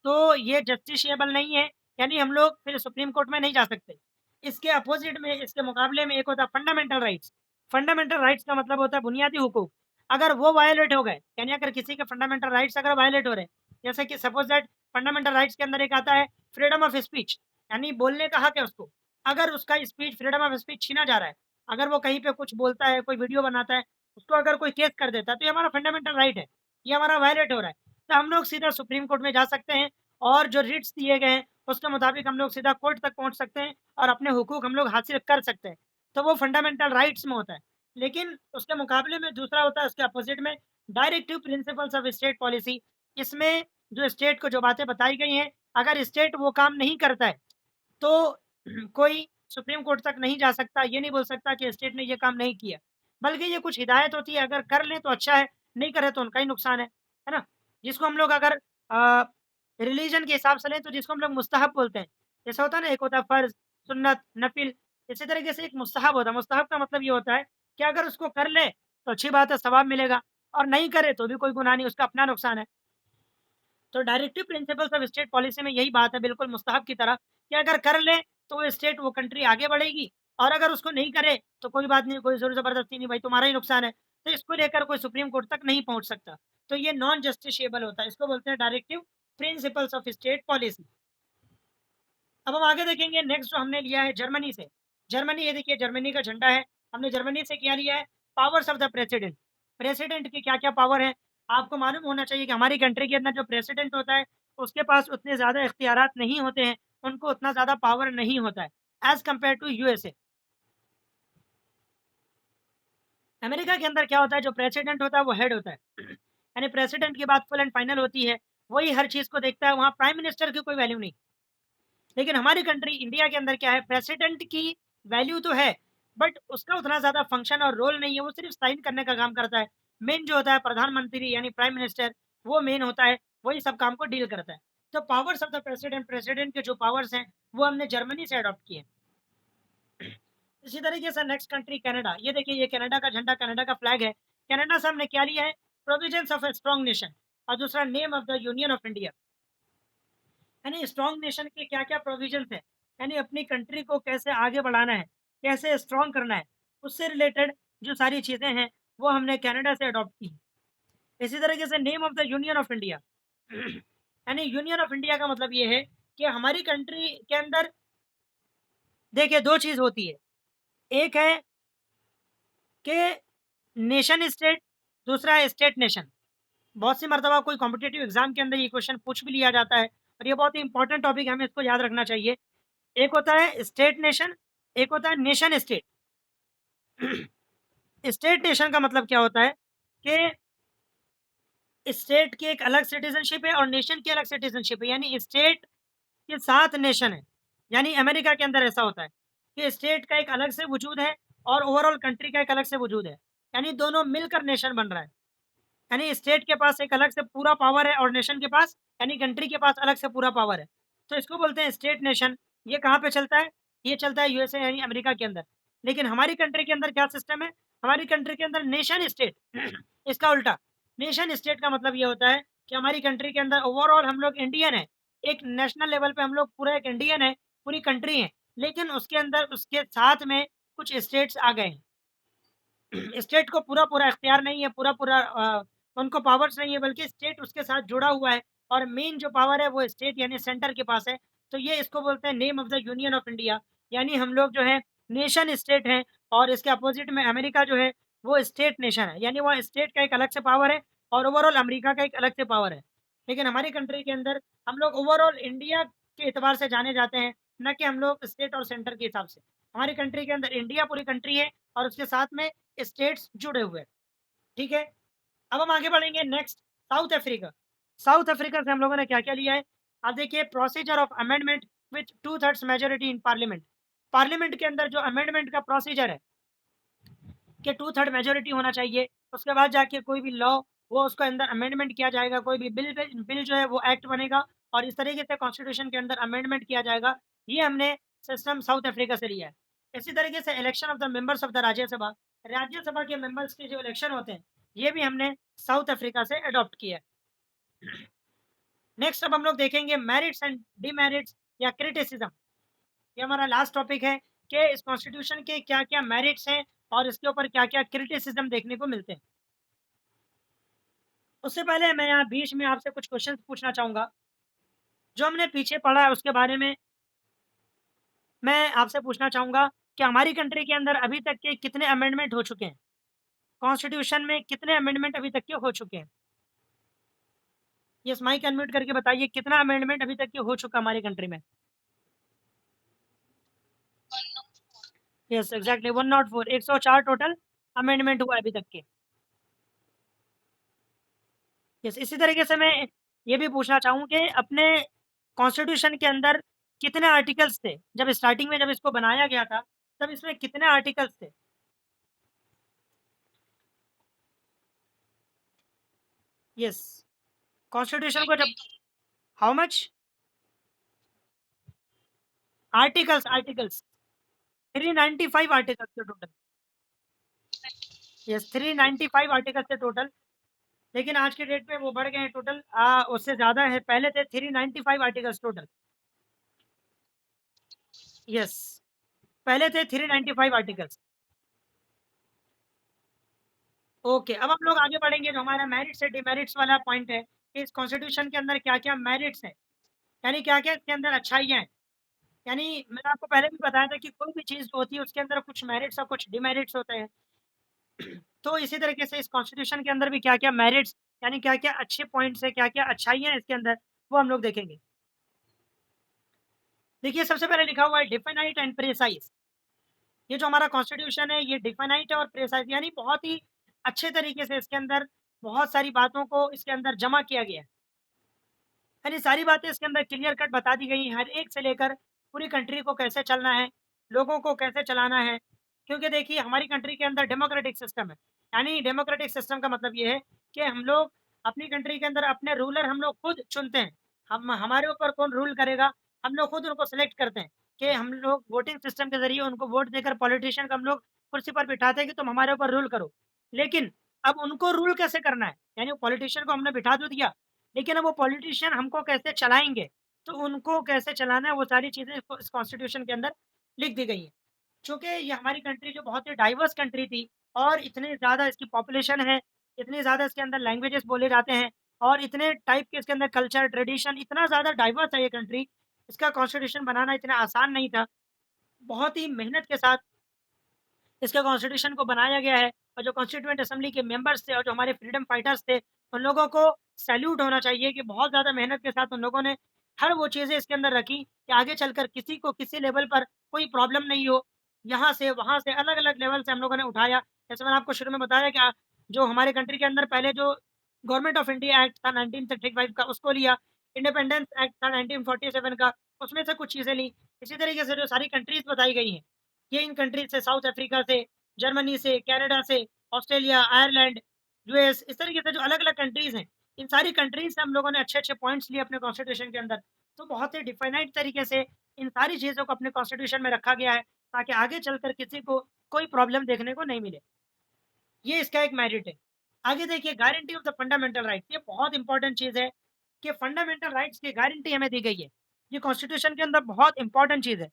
तो ये जस्टिसेबल नहीं है, यानी हम लोग फिर सुप्रीम कोर्ट में नहीं जा सकते। इसके अपोज़िट में, इसके मुकाबले में एक होता है फंडामेंटल राइट्स। फंडामेंटल राइट्स का मतलब होता है बुनियादी हुकूक। अगर वो वायलेट हो गए, यानी अगर किसी के फंडामेंटल राइट्स अगर वायलेट हो रहे हैं, जैसे कि सपोज़ दैट फंडामेंटल राइट्स के अंदर एक आता है फ्रीडम ऑफ स्पीच, यानी बोलने का हक है उसको। अगर उसका स्पीच, फ्रीडम ऑफ स्पीच छीना जा रहा है, अगर वो कहीं पे कुछ बोलता है, कोई वीडियो बनाता है, उसको अगर कोई केस कर देता है, तो ये हमारा फंडामेंटल राइट है, ये हमारा वायलेट हो रहा है। तो हम लोग सीधा सुप्रीम कोर्ट में जा सकते हैं और जो रिट्स दिए गए हैं, उसके मुताबिक हम लोग सीधा कोर्ट तक पहुँच सकते हैं और अपने हुकूक हम लोग हासिल कर सकते हैं। तो वो फंडामेंटल राइट्स में होता है। लेकिन उसके मुकाबले में दूसरा होता है, उसके अपोज़िट में directive principles of state policy. इसमें जो स्टेट को जो बातें बताई गई हैं, अगर स्टेट वो काम नहीं करता है, तो कोई सुप्रीम कोर्ट तक नहीं जा सकता, ये नहीं बोल सकता कि स्टेट ने ये काम नहीं किया। बल्कि ये कुछ हिदायत होती है, अगर कर लें तो अच्छा है, नहीं करे तो उनका ही नुकसान है ना? जिसको हम लोग अगर रिलीजन के हिसाब से लें तो जिसको हम लोग मुस्तहब बोलते हैं। जैसा होता है ना, एक होता है फ़र्ज़, सुन्नत, नफ़िल, इसी तरीके से एक मुस्तहब होता है। मुस्तहब का मतलब ये होता है कि अगर उसको कर ले तो अच्छी बात है, सवाब मिलेगा, और नहीं करे तो भी कोई गुनाह नहीं, उसका अपना नुकसान है। तो directive principles of state policy में यही बात है, बिल्कुल मुस्तहब की तरह, कि अगर कर ले तो वो स्टेट, वो कंट्री आगे बढ़ेगी, और अगर उसको नहीं करे तो कोई बात नहीं, कोई ज़ोर ज़बरदस्ती नहीं, भाई तुम्हारा ही नुकसान है। तो इसको लेकर कोई सुप्रीम कोर्ट तक नहीं पहुँच सकता। तो ये नॉन जस्टिसेबल होता है, इसको बोलते हैं directive principles of state policy. अब हम आगे देखेंगे, नेक्स्ट जो हमने लिया है जर्मनी से। जर्मनी, ये देखिए जर्मनी का झंडा है। हमने जर्मनी से क्या लिया है? Powers of the president. President के क्या-क्या पावर हैं? आपको मालूम होना चाहिए कि हमारी कंट्री के अंदर जो प्रेसिडेंट होता है, उसके पास उतने ज़्यादा इख्तियारात नहीं होते हैं, उनको उतना ज़्यादा पावर नहीं होता है, as compare to USA. America के अंदर क्या होता है, जो प्रेसिडेंट होता है वो हेड होता है। यानी प्रेसिडेंट की बात फुल एंड फाइनल होती है, वही हर चीज़ को देखता है, वहाँ प्राइम मिनिस्टर की कोई वैल्यू नहीं। लेकिन हमारी कंट्री इंडिया के अंदर क्या है, प्रेसिडेंट की वैल्यू तो है, बट उसका उतना ज़्यादा फंक्शन और रोल नहीं है, वो सिर्फ साइन करने का काम करता है। मेन जो होता है प्रधानमंत्री यानी प्राइम मिनिस्टर, वो मेन होता है, वही सब काम को डील करता है। तो powers of the president, president के जो पावर्स हैं, वो हमने जर्मनी से अडॉप्ट किए। इसी तरीके से नेक्स्ट कंट्री कनाडा। ये देखिए, ये कनाडा का झंडा, कनाडा का फ्लैग है। कनाडा से हमने क्या लिया है? Provisions of a strong nation, और दूसरा name of the union of India. यानी स्ट्रॉन्ग नेशन के क्या-क्या प्रोविजंस हैं, यानी अपनी कंट्री को कैसे आगे बढ़ाना है, कैसे स्ट्रॉन्ग करना है, उससे रिलेटेड जो सारी चीज़ें हैं, वो हमने कनाडा से अडॉप्ट की। इसी तरीके से name of the union of India. यानी यूनियन ऑफ इंडिया का मतलब ये है कि हमारी कंट्री के अंदर देखिए 2 चीज़ होती है। एक है कि नेशन स्टेट, दूसरा है स्टेट नेशन। बहुत सी मर्तबा कोई कॉम्पिटिटिव एग्ज़ाम के अंदर ये क्वेश्चन पूछ भी लिया जाता है, और ये बहुत ही इंपॉर्टेंट टॉपिक है, हमें इसको याद रखना चाहिए एक होता है स्टेट नेशन, एक होता है नेशन स्टेट। स्टेट नेशन का मतलब क्या होता है कि स्टेट की एक अलग सिटीजनशिप है और नेशन की अलग सिटीजनशिप है, यानी स्टेट के साथ नेशन है। यानी अमेरिका के अंदर ऐसा होता है कि स्टेट का एक अलग से वजूद है और ओवरऑल कंट्री का एक अलग से वजूद है, यानी दोनों मिलकर नेशन बन रहा है। यानी स्टेट के पास एक अलग से पूरा पावर है और नेशन के पास, यानी कंट्री के पास अलग से पूरा पावर है। तो इसको बोलते हैं स्टेट नेशन। ये कहाँ पे चलता है? ये चलता है यूएसए यानी अमेरिका के अंदर। लेकिन हमारी कंट्री के अंदर क्या सिस्टम है? हमारी कंट्री के अंदर नेशन स्टेट। इसका उल्टा, नेशन स्टेट का मतलब ये होता है कि हमारी कंट्री के अंदर ओवरऑल हम लोग इंडियन है, एक नेशनल लेवल पे हम लोग पूरा एक इंडियन है, पूरी कंट्री है, लेकिन उसके अंदर उसके साथ में कुछ स्टेट्स आ गए हैं। स्टेट को पूरा पूरा इख्तियार नहीं है, पूरा पूरा उनको पावर्स नहीं है, बल्कि स्टेट उसके साथ जुड़ा हुआ है और मेन जो पावर है वो स्टेट यानी सेंटर के पास है। तो ये इसको बोलते हैं name of the union of India, यानी हम लोग जो है नेशन स्टेट हैं और इसके अपोजिट में अमेरिका जो है वो स्टेट नेशन है, यानी वहाँ स्टेट का एक अलग से पावर है और ओवरऑल अमेरिका का एक अलग से पावर है। लेकिन हमारी कंट्री के अंदर हम लोग ओवरऑल इंडिया के एतबार से जाने जाते हैं, न कि हम लोग स्टेट और सेंटर के हिसाब से। हमारी कंट्री के अंदर इंडिया पूरी कंट्री है और उसके साथ में स्टेट्स जुड़े हुए हैं। ठीक है, अब हम आगे बढ़ेंगे next, south Africa. South Africa से हम लोगों ने क्या क्या लिया है? अब देखिए, procedure of amendment with 2/3 majority in parliament. Parliament के अंदर जो अमेंडमेंट का प्रोसीजर है कि 2/3 मेजोरिटी होना चाहिए, उसके बाद जाके कोई भी लॉ वो उसके अंदर अमेंडमेंट किया जाएगा, कोई भी बिल जो है वो एक्ट बनेगा और इस तरीके से कॉन्स्टिट्यूशन के अंदर अमेंडमेंट किया जाएगा। ये हमने सिस्टम साउथ अफ्रीका से लिया है। इसी तरीके से election of the members of the Rajya Sabha, Rajya Sabha के मेंबर्स के जो इलेक्शन होते हैं, ये भी हमने साउथ अफ्रीका से अडॉप्ट किया है। नेक्स्ट अब हम लोग देखेंगे मेरिट्स एंड डिमेरिट्स या क्रिटिसिज्म। ये हमारा लास्ट टॉपिक है कि इस कॉन्स्टिट्यूशन के क्या क्या मेरिट्स हैं और इसके ऊपर क्या क्या क्रिटिसिज्म देखने को मिलते हैं। उससे पहले मैं यहाँ बीच में आपसे कुछ क्वेश्चंस पूछना चाहूँगा। जो हमने पीछे पढ़ा है उसके बारे में मैं आपसे पूछना चाहूँगा कि हमारी कंट्री के अंदर अभी तक के कितने अमेंडमेंट हो चुके हैं? कॉन्स्टिट्यूशन में कितने अमेंडमेंट अभी तक के हो चुके हैं? यस, माइक अनम्यूट करके बताइए कितना अमेंडमेंट अभी तक के हो चुका हमारी कंट्री में? 104. यस एग्जैक्टली 104, 104 टोटल अमेंडमेंट हुआ है अभी तक के। यस, इसी तरीके से मैं ये भी पूछना चाहूँ कि अपने कॉन्स्टिट्यूशन के अंदर कितने आर्टिकल्स थे? जब स्टार्टिंग में जब इसको बनाया गया था तब इसमें कितने आर्टिकल्स थे? यस, कॉन्स्टिट्यूशन को जब 92. How much articles? Articles 395 articles थे टोटल। यस, 395 आर्टिकल्स थे टोटल। लेकिन आज के डेट पे वो बढ़ गए हैं टोटल, उससे ज़्यादा है। पहले थे 395 आर्टिकल्स टोटल। यस, पहले थे 395 आर्टिकल्स। ओके, अब हम लोग आगे बढ़ेंगे। जो हमारा मेरिट्स है डिमेरिट्स वाला पॉइंट है कि इस कॉन्स्टिट्यूशन के अंदर क्या क्या मेरिट्स हैं, यानी क्या क्या इसके अंदर अच्छाइयाँ हैं। यानी मैंने आपको पहले भी बताया था कि कोई भी चीज़ होती है उसके अंदर कुछ मेरिट्स और कुछ डिमेरिट्स होते हैं। तो इसी तरीके से इस कॉन्स्टिट्यूशन के अंदर भी क्या क्या मेरिट्स यानी क्या क्या अच्छे पॉइंट्स है, क्या क्या अच्छाइयाँ हैं इसके अंदर, वो हम लोग देखेंगे। देखिए, सबसे पहले लिखा हुआ है डिफाइनाइट एंड प्रेसाइज। ये जो हमारा कॉन्स्टिट्यूशन है ये डिफाइनाइट है और प्रेसाइज, यानी बहुत ही अच्छे तरीके से इसके अंदर बहुत सारी बातों को इसके अंदर जमा किया गया है। यानी सारी बातें इसके अंदर क्लियर कट बता दी गई हैं, हर एक से लेकर पूरी कंट्री को कैसे चलना है, लोगों को कैसे चलाना है। क्योंकि देखिए, हमारी कंट्री के अंदर डेमोक्रेटिक सिस्टम है। यानी डेमोक्रेटिक सिस्टम का मतलब ये है कि हम लोग अपनी कंट्री के अंदर अपने रूलर हम लोग खुद चुनते हैं। हम हमारे ऊपर कौन रूल करेगा, हम लोग खुद उनको सेलेक्ट करते हैं कि हम लोग वोटिंग सिस्टम के ज़रिए उनको वोट देकर पॉलिटिशियन को हम लोग कुर्सी पर बिठाते हैं कि तुम हमारे ऊपर रूल करो। लेकिन अब उनको रूल कैसे करना है, यानी पॉलिटिशियन को हमने बिठा तो दिया, लेकिन अब वो पॉलिटिशियन हमको कैसे चलाएँगे, तो उनको कैसे चलाना है वो सारी चीज़ें इस कॉन्स्टिट्यूशन के अंदर लिख दी गई हैं। चूँकि ये हमारी कंट्री जो बहुत ही डाइवर्स कंट्री थी और इतनी ज़्यादा इसकी पॉपुलेशन है, इतनी ज़्यादा इसके अंदर लैंग्वेजेस बोले जाते हैं और इतने टाइप के इसके अंदर कल्चर, ट्रेडिशन इतना ज़्यादा डाइवर्स है ये कंट्री, इसका कॉन्स्टिट्यूशन बनाना इतना आसान नहीं था। बहुत ही मेहनत के साथ इसके कॉन्स्टिट्यूशन को बनाया गया है और जो कॉन्स्टिट्यूएंट असेंबली के मेंबर्स थे और जो हमारे फ्रीडम फाइटर्स थे, उन लोगों को सैल्यूट होना चाहिए कि बहुत ज़्यादा मेहनत के साथ उन लोगों ने हर वो चीज़ें इसके अंदर रखी कि आगे चलकर किसी को किसी लेवल पर कोई प्रॉब्लम नहीं हो। यहाँ से, वहाँ से, अलग-अलग लेवल से हम लोगों ने उठाया। जैसे मैंने आपको शुरू में बताया कि जो हमारे कंट्री के अंदर पहले जो गवर्नमेंट ऑफ इंडिया एक्ट था 1935 का, उसको लिया। इंडिपेंडेंस एक्ट था 1947 का, उसमें से कुछ चीज़ें ली। इसी तरीके से जो सारी कंट्रीज़ बताई गई हैं, ये इन कंट्रीज़ से, साउथ अफ्रीका से, जर्मनी से, कनाडा से, ऑस्ट्रेलिया, आयरलैंड, यूएस, इस तरीके से जो अलग-अलग कंट्रीज़ हैं, इन सारी कंट्रीज़ से हम लोगों ने अच्छे-अच्छे पॉइंट्स लिए अपने कॉन्स्टिट्यूशन के अंदर। तो बहुत ही डिफाइनाइट तरीके से इन सारी चीज़ों को अपने कॉन्स्टिट्यूशन में रखा गया है, ताकि आगे चलकर किसी को कोई प्रॉब्लम देखने को नहीं मिले। ये इसका एक मेरिट है। आगे देखिए, guarantee of the fundamental rights, ये बहुत इंपॉर्टेंट चीज़ है कि फंडामेंटल राइट्स की गारंटी हमें दी गई है। ये कॉन्स्टिट्यूशन के अंदर बहुत इंपॉर्टेंट चीज़ है।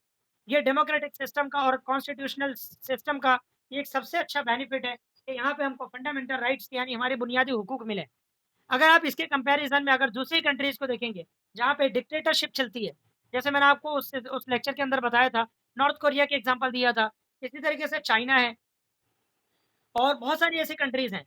ये डेमोक्रेटिक सिस्टम का और कॉन्स्टिट्यूशनल सिस्टम का ये एक सबसे अच्छा बेनिफिट है कि यहाँ पे हमको फंडामेंटल राइट्स यानी हमारे बुनियादी हुकूक मिले। अगर आप इसके कंपैरिज़न में अगर दूसरी कंट्रीज़ को देखेंगे, जहाँ पे डिक्टेटरशिप चलती है, जैसे मैंने आपको उस लेक्चर के अंदर बताया था, नॉर्थ कोरिया के एग्ज़ाम्पल दिया था। इसी तरीके से चाइना है और बहुत सारी ऐसी कंट्रीज़ हैं,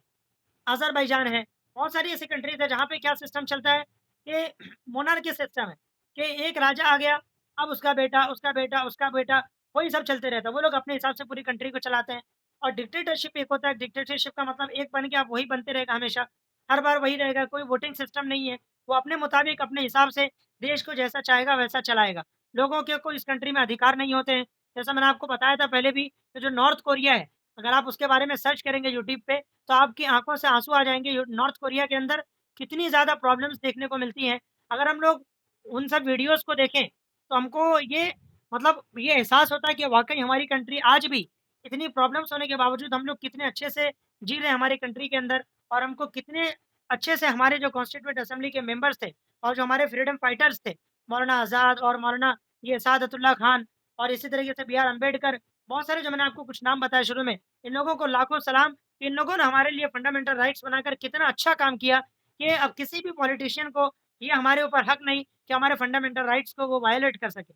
अज़रबैजान है, बहुत सारी ऐसी कंट्रीज़ है जहाँ पे क्या सिस्टम चलता है कि मोनार्की सिस्टम है कि एक राजा आ गया, अब उसका बेटा, उसका बेटा, उसका बेटा, वही सब चलते रहता है। वो लोग अपने हिसाब से पूरी कंट्री को चलाते हैं। और डिक्टेटरशिप एक होता है, डिक्टेटरशिप का मतलब एक बन के आप वही बनते रहेगा हमेशा, हर बार वही रहेगा, कोई वोटिंग सिस्टम नहीं है। वो अपने मुताबिक, अपने हिसाब से देश को जैसा चाहेगा वैसा चलाएगा। लोगों के कोई इस कंट्री में अधिकार नहीं होते हैं। जैसा मैंने आपको बताया था पहले भी, कि जो नॉर्थ कोरिया है, अगर आप उसके बारे में सर्च करेंगे यूट्यूब पे, तो आपकी आँखों से आँसू आ जाएँगे। नॉर्थ कोरिया के अंदर कितनी ज़्यादा प्रॉब्लम्स देखने को मिलती हैं। अगर हम लोग उन सब वीडियोज़ को देखें, तो हमको ये मतलब ये एहसास होता है कि वाक़ई हमारी कंट्री आज भी इतनी प्रॉब्लम्स होने के बावजूद हम लोग कितने अच्छे से जी रहे हैं हमारी कंट्री के अंदर, और हमको कितने अच्छे से हमारे जो कॉन्स्टिट्यूएंट असेंबली के मेंबर्स थे और जो हमारे फ्रीडम फाइटर्स थे, मौलाना आज़ाद और मौलाना ये सादतुल्लाह खान और इसी तरीके से बी आर अम्बेडकर, बहुत सारे जो मैंने आपको कुछ नाम बताए शुरू में, इन लोगों को लाखों सलाम कि इन लोगों ने हमारे लिए फंडामेंटल राइट्स बनाकर कितना अच्छा काम किया कि अब किसी भी पॉलिटिशियन को ये हमारे ऊपर हक नहीं कि हमारे फंडामेंटल राइट्स को वो वायलेट कर सके।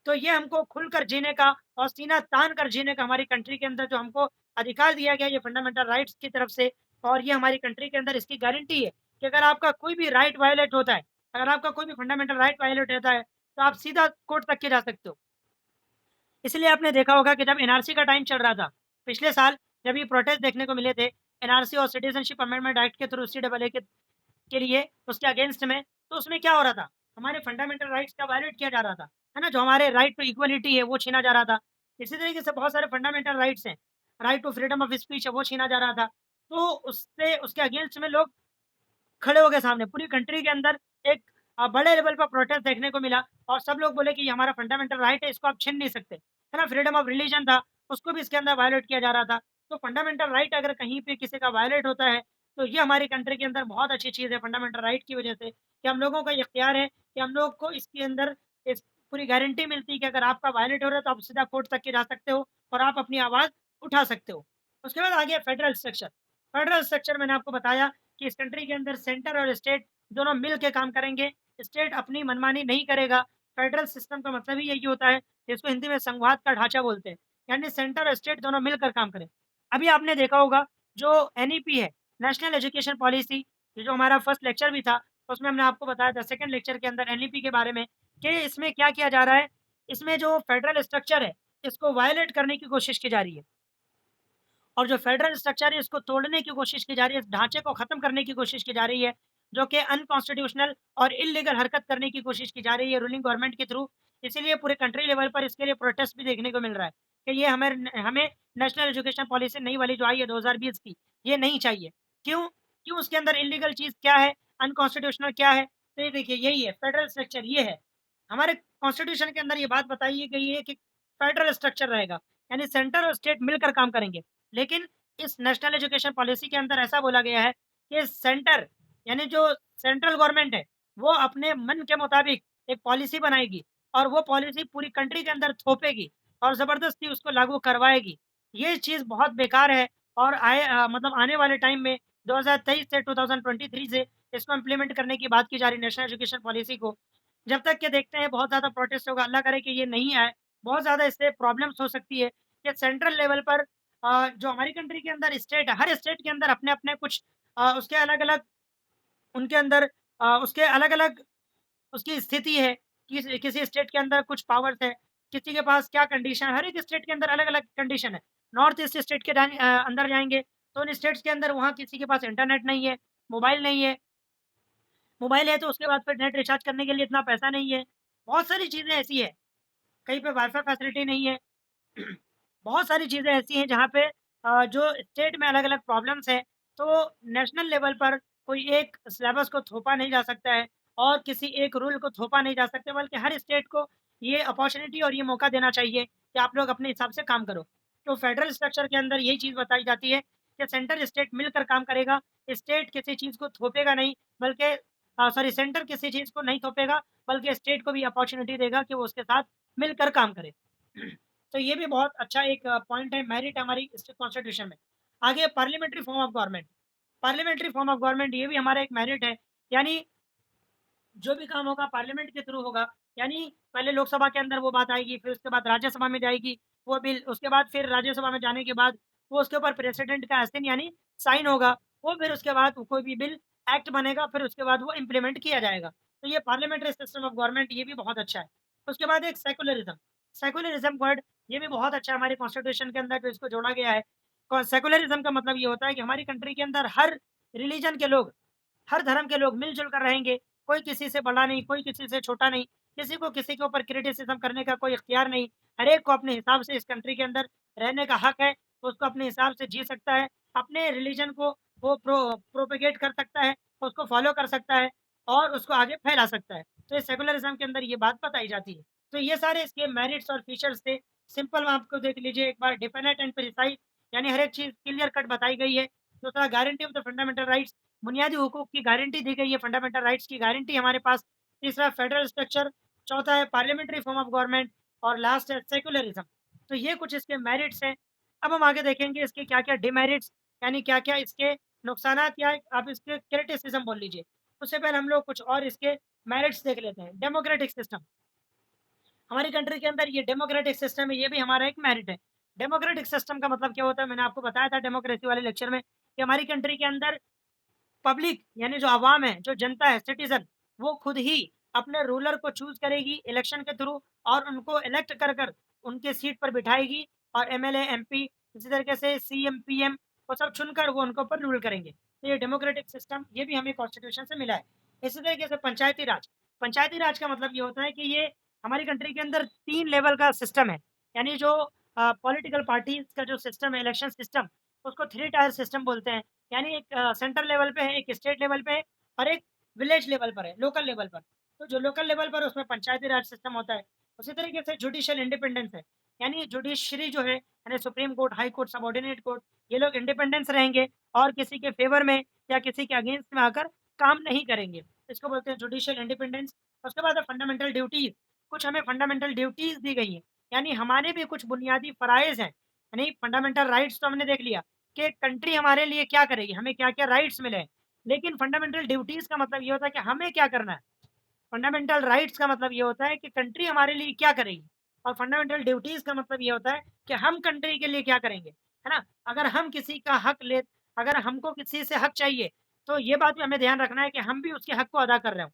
तो ये हमको खुलकर जीने का और सीना तान कर जीने का हमारी कंट्री के अंदर जो हमको अधिकार दिया गया, ये फंडामेंटल राइट्स की तरफ से, और ये हमारी कंट्री के अंदर इसकी गारंटी है कि अगर आपका कोई भी राइट वायलेट होता है, अगर आपका कोई भी फंडामेंटल राइट वायलेट होता है, तो आप सीधा कोर्ट तक के जा सकते हो। इसलिए आपने देखा होगा कि जब एनआरसी का टाइम चल रहा था, पिछले साल जब ये प्रोटेस्ट देखने को मिले थे, एनआरसी और सिटीज़नशिप अमेंडमेंट एक्ट के थ्रू सीएए के लिए, उसके अगेंस्ट में, तो उसमें क्या हो रहा था? हमारे फंडामेंटल राइट्स का वायलेट किया जा रहा था, है ना? जो हमारे राइट टू इक्वालिटी है, वो छीना जा रहा था। इसी तरीके से बहुत सारे फंडामेंटल राइट्स हैं, right to freedom of speech है, वो छीना जा रहा था। तो उससे उसके अगेंस्ट में लोग खड़े हो गए सामने। पूरी कंट्री के अंदर एक बड़े लेवल पर प्रोटेस्ट देखने को मिला और सब लोग बोले कि ये हमारा फंडामेंटल राइट है, इसको आप छीन नहीं सकते, है ना? फ्रीडम ऑफ रिलीजन था, उसको भी इसके अंदर वायलेट किया जा रहा था। तो फंडामेंटल राइट अगर कहीं पे किसी का वायलेट होता है, तो ये हमारी कंट्री के अंदर बहुत अच्छी चीज़ है फंडामेंटल राइट की वजह से, कि हम लोगों का ये इख्तियार है कि हम लोग को इसके अंदर इस पूरी गारंटी मिलती है कि अगर आपका वायलेट हो रहा है, तो आप सीधा कोर्ट तक के जा सकते हो और आप अपनी आवाज़ उठा सकते हो। उसके बाद आ गया फेडरल स्ट्रक्चर। फेडरल स्ट्रक्चर मैंने आपको बताया कि इस कंट्री के अंदर सेंटर और स्टेट दोनों मिल के काम करेंगे। स्टेट अपनी मनमानी नहीं करेगा। फेडरल सिस्टम का मतलब ही यही होता है, जिसको हिंदी में संघवाद का ढांचा बोलते हैं। यानी सेंटर और स्टेट दोनों मिलकर काम करें। अभी आपने देखा होगा जो एनईपी है, नेशनल एजुकेशन पॉलिसी, ये जो हमारा फर्स्ट लेक्चर भी था, उसमें हमने आपको बताया था सेकंड लेक्चर के अंदर एनईपी के बारे में, कि इसमें क्या किया जा रहा है, इसमें जो फेडरल स्ट्रक्चर है, इसको वायलेट करने की कोशिश की जा रही है। और जो फेडरल स्ट्रक्चर है, इसको तोड़ने की कोशिश की जा रही है, इस ढांचे को खत्म करने की कोशिश की जा रही है, जो कि अनकॉन्स्टिट्यूशनल और इल्लीगल हरकत करने की कोशिश की जा रही है रूलिंग गवर्नमेंट के थ्रू। इसीलिए पूरे कंट्री लेवल पर इसके लिए प्रोटेस्ट भी देखने को मिल रहा है कि ये हमें हमें नेशनल एजुकेशन पॉलिसी नई वाली जो आई है 2020 की, ये नहीं चाहिए। क्यों? क्यों उसके अंदर इल्लीगल चीज़ क्या है? अनकॉन्स्टिट्यूशनल क्या है? तो ये देखिए, यही है फेडरल स्ट्रक्चर, ये है। हमारे कॉन्स्टिट्यूशन के अंदर ये बात बताई गई है कि फेडरल स्ट्रक्चर रहेगा, यानी सेंटर और स्टेट मिलकर काम करेंगे। लेकिन इस नेशनल एजुकेशन पॉलिसी के अंदर ऐसा बोला गया है कि सेंटर, यानी जो सेंट्रल गवर्नमेंट है, वो अपने मन के मुताबिक एक पॉलिसी बनाएगी और वो पॉलिसी पूरी कंट्री के अंदर थोपेगी और ज़बरदस्ती उसको लागू करवाएगी। ये चीज़ बहुत बेकार है और मतलब आने वाले टाइम में 2023 से 2023 से इसको इम्प्लीमेंट करने की बात की जा रही है नेशनल एजुकेशन पॉलिसी को। जब तक कि देखते हैं बहुत ज़्यादा प्रोटेस्ट होगा, अल्लाह करे कि ये नहीं आए। बहुत ज़्यादा इससे प्रॉब्लम्स हो सकती है कि सेंट्रल लेवल पर जो हमारी कंट्री के अंदर स्टेट है, हर स्टेट के अंदर अपने-अपने कुछ उसके अलग-अलग उनके अंदर उसके अलग-अलग उसकी स्थिति है, किसी स्टेट के अंदर कुछ पावर्स है, किसी के पास क्या कंडीशन है, हर एक स्टेट के अंदर अलग-अलग कंडीशन है। नॉर्थ ईस्ट स्टेट के अंदर जाएँगे, तो उन स्टेट्स के अंदर वहाँ किसी के पास इंटरनेट नहीं है, मोबाइल नहीं है। मोबाइल है तो उसके बाद फिर नेट रिचार्ज करने के लिए इतना पैसा नहीं है। बहुत सारी चीज़ें ऐसी है, कहीं पे वाई-फाई फैसिलिटी नहीं है। बहुत सारी चीज़ें ऐसी हैं जहाँ पे जो स्टेट में अलग-अलग प्रॉब्लम्स हैं, तो नेशनल लेवल पर कोई एक सिलेबस को थोपा नहीं जा सकता है और किसी एक रूल को थोपा नहीं जा सकता, बल्कि हर स्टेट को ये अपॉर्च्युनिटी और ये मौका देना चाहिए कि आप लोग अपने हिसाब से काम करो। तो फेडरल स्ट्रक्चर के अंदर यही चीज़ बताई जाती है कि सेंटर स्टेट मिलकर काम करेगा, स्टेट किसी चीज़ को थोपेगा नहीं, बल्कि सॉरी सेंटर किसी चीज़ को नहीं थोपेगा, बल्कि स्टेट को भी अपॉर्च्युनिटी देगा कि वो उसके साथ मिलकर काम करे। तो ये भी बहुत अच्छा एक पॉइंट है, मेरिट है हमारी इस कॉन्स्टिट्यूशन में। आगे parliamentary form of government, parliamentary form of government ये भी हमारा एक मेरिट है, यानी जो भी काम होगा पार्लियामेंट के थ्रू होगा, यानी पहले लोकसभा के अंदर वो बात आएगी, फिर उसके बाद राज्यसभा में जाएगी वो बिल, उसके बाद फिर राज्यसभा में जाने के बाद वो उसके ऊपर प्रेसिडेंट का हस्ताक्षर यानी साइन होगा, वो फिर उसके बाद कोई भी बिल एक्ट बनेगा, फिर उसके बाद वो इम्प्लीमेंट किया जाएगा। तो ये पार्लियामेंट्री सिस्टम ऑफ गवर्नमेंट ये भी बहुत अच्छा है। उसके बाद एक सेकुलरिज्म, सेकुलरिज्म वर्ड ये भी बहुत अच्छा है हमारे कॉन्स्टिट्यूशन के अंदर जो इसको जोड़ा गया है। सेकुलरिज्म का मतलब ये होता है कि हमारी कंट्री के अंदर हर रिलीजन के लोग, हर धर्म के लोग मिल-जुल कर रहेंगे, कोई किसी से बड़ा नहीं, कोई किसी से छोटा नहीं, किसी को किसी के ऊपर क्रिटिसिज़्म करने का कोई इख्तियार नहीं। हर एक को अपने हिसाब से इस कंट्री के अंदर रहने का हक है, उसको अपने हिसाब से जी सकता है, अपने रिलीजन को वो प्रोपेगेट कर सकता है, उसको फ़ॉलो कर सकता है और उसको आगे फैला सकता है। तो ये सेकुलरिज़्म के अंदर ये बात बताई जाती है। तो ये सारे इसके मेरिट्स और फीचर्स थे। सिंपल में आपको देख लीजिए एक बार, डेफिनिट एंड प्रिसाइज़ यानी हर एक चीज़ क्लियर कट बताई गई है। दूसरा guarantee of the fundamental rights, बुनियादी हुकूक की गारंटी दी गई है, फंडामेंटल राइट्स की गारंटी हमारे पास। तीसरा फेडरल स्ट्रक्चर, चौथा है पार्लियामेंट्री फॉर्म ऑफ गवर्नमेंट और लास्ट है सेकुलरिज्म। तो ये कुछ इसके मेरिट्स हैं। अब हम आगे देखेंगे इसके क्या-क्या डिमेरिट्स यानी क्या-क्या इसके नुकसानात या आप इसके क्रिटिसिज्म बोल लीजिए। उससे पहले हम लोग कुछ और इसके मेरिट्स देख लेते हैं। डेमोक्रेटिक सिस्टम, हमारी कंट्री के अंदर ये डेमोक्रेटिक सिस्टम है, ये भी हमारा एक मेरिट है। डेमोक्रेटिक सिस्टम का मतलब क्या होता है? मैंने आपको बताया था डेमोक्रेसी वाले लेक्चर में कि हमारी कंट्री के अंदर पब्लिक यानी जो आवाम है, जो जनता है, सिटीज़न, वो खुद ही अपने रूलर को चूज़ करेगी इलेक्शन के थ्रू और उनको इलेक्ट कर कर उनके सीट पर बिठाएगी और एमएलए, एमपी इसी तरीके से सीएम, पीएम वो सब चुनकर वो उनके ऊपर रूल करेंगे। तो ये डेमोक्रेटिक सिस्टम ये भी हमें कॉन्स्टिट्यूशन से मिला है। इसी तरीके से पंचायती राज, पंचायती राज का मतलब ये होता है कि ये हमारी कंट्री के अंदर 3 लेवल का सिस्टम है। यानी जो पॉलिटिकल पार्टीज़ का जो सिस्टम है, इलेक्शन सिस्टम, उसको 3 टायर सिस्टम बोलते हैं। यानी एक सेंट्रल लेवल पे है, एक स्टेट लेवल पे है और एक विलेज लेवल पर है, लोकल लेवल पर। तो जो लोकल लेवल पर है उसमें पंचायती राज सिस्टम होता है। उसी तरीके से जुडिशियल इंडिपेंडेंस है, यानी जुडिशरी जो है यानी supreme court, high court, subordinate court, ये लोग इंडिपेंडेंस रहेंगे और किसी के फेवर में या किसी के अगेंस्ट में आकर काम नहीं करेंगे। इसको बोलते हैं जुडिशियल इंडिपेंडेंस। उसके बाद है फंडामेंटल ड्यूटीज़, कुछ हमें फंडामेंटल ड्यूटीज़ दी गई हैं, यानी हमारे भी कुछ बुनियादी फ़राइज़ हैं। यानी फंडामेंटल राइट्स तो हमने देख लिया कि कंट्री हमारे लिए क्या करेगी, हमें क्या-क्या राइट्स मिले हैं। लेकिन फंडामेंटल ड्यूटीज़ का मतलब ये होता है कि हमें क्या करना है। फंडामेंटल राइट्स का मतलब ये होता है कि कंट्री हमारे लिए क्या करेगी और फंडामेंटल ड्यूटीज़ का मतलब ये होता है कि हम कंट्री के लिए क्या करेंगे, है ना? अगर हम किसी का हक ले अगर हमको किसी से हक चाहिए, तो ये बात भी हमें ध्यान रखना है कि हम भी उसके हक को अदा कर रहे हों।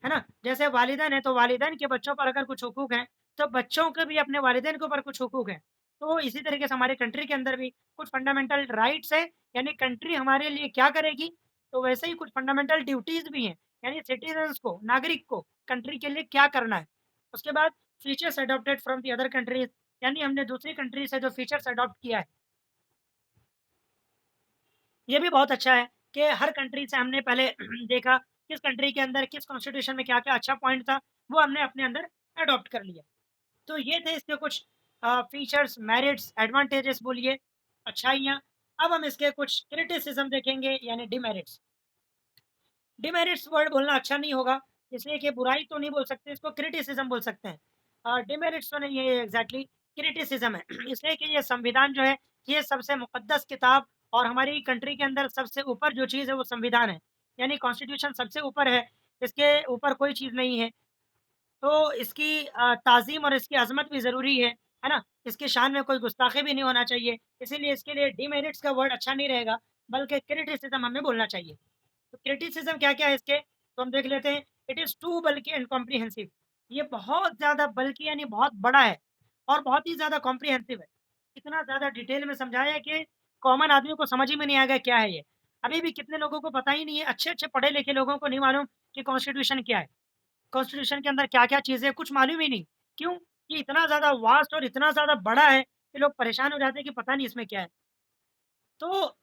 है ना? जैसे वालिदैन हैं, तो वालिदैन के बच्चों पर अगर कुछ हुकूक हैं, तो बच्चों के भी अपने वालिदैन के ऊपर कुछ हुकूक हैं। तो इसी तरीके से हमारे कंट्री के अंदर भी कुछ फंडामेंटल राइट्स हैं, यानी कंट्री हमारे लिए क्या करेगी, तो वैसे ही कुछ फंडामेंटल ड्यूटीज़ भी हैं, यानी सिटीज़न्स को, नागरिक को कंट्री के लिए क्या करना है। उसके बाद features adopted from the other countries, यानी हमने दूसरी कंट्री से जो फीचर्स अडॉप्ट किया है, ये भी बहुत अच्छा है कि हर कंट्री से हमने पहले देखा किस कंट्री के अंदर किस कॉन्स्टिट्यूशन में क्या-क्या अच्छा पॉइंट था, वो हमने अपने अंदर अडॉप्ट कर लिया। तो ये थे इसके कुछ फीचर्स, मेरिट्स, एडवांटेजेस बोलिए, अच्छाइयाँ। अब हम इसके कुछ क्रिटिसिज़्म देखेंगे यानी डिमेरिट्स। डिमेरिट्स वर्ड बोलना अच्छा नहीं होगा, इसलिए कि बुराई तो नहीं बोल सकते, इसको क्रिटिसिज़्म बोल सकते हैं। डिमेरिट्स तो नहीं है ये एग्ज़ैक्टली, क्रिटिसिज़्म है। इसलिए कि ये संविधान जो है, ये सबसे मुक़द्दस किताब और हमारी कंट्री के अंदर सबसे ऊपर जो चीज़ है वो संविधान है। यानी कॉन्स्टिट्यूशन सबसे ऊपर है, इसके ऊपर कोई चीज़ नहीं है। तो इसकी ताज़ीम और इसकी अज़मत भी ज़रूरी है ना? इसकी शान में कोई गुस्ताख़ी भी नहीं होना चाहिए, इसीलिए इसके लिए डिमेरिट्स का वर्ड अच्छा नहीं रहेगा, बल्कि क्रिटिसिज़्म हमें बोलना चाहिए। तो क्रिटिसिज़्म क्या-क्या है इसके, तो हम देख लेते हैं it is too bulky and comprehensive. ये बहुत ज़्यादा बल्की यानी बहुत बड़ा है और बहुत ही ज़्यादा कॉम्प्रिहेंसिव है। इतना ज़्यादा डिटेल में समझाया है कि कॉमन आदमी को समझ ही में नहीं आएगा क्या है ये। अभी भी कितने लोगों को पता ही नहीं है, अच्छे-अच्छे पढ़े-लिखे लोगों को नहीं मालूम कि कॉन्स्टिट्यूशन क्या है। कॉन्स्टिट्यूशन के अंदर क्या-क्या चीज़ें हैं, कुछ मालूम ही नहीं। क्यों? ये इतना ज़्यादा वास्ट और इतना ज़्यादा बड़ा है कि लोग परेशान हो जाते हैं कि पता नहीं इसमें क्या है। तो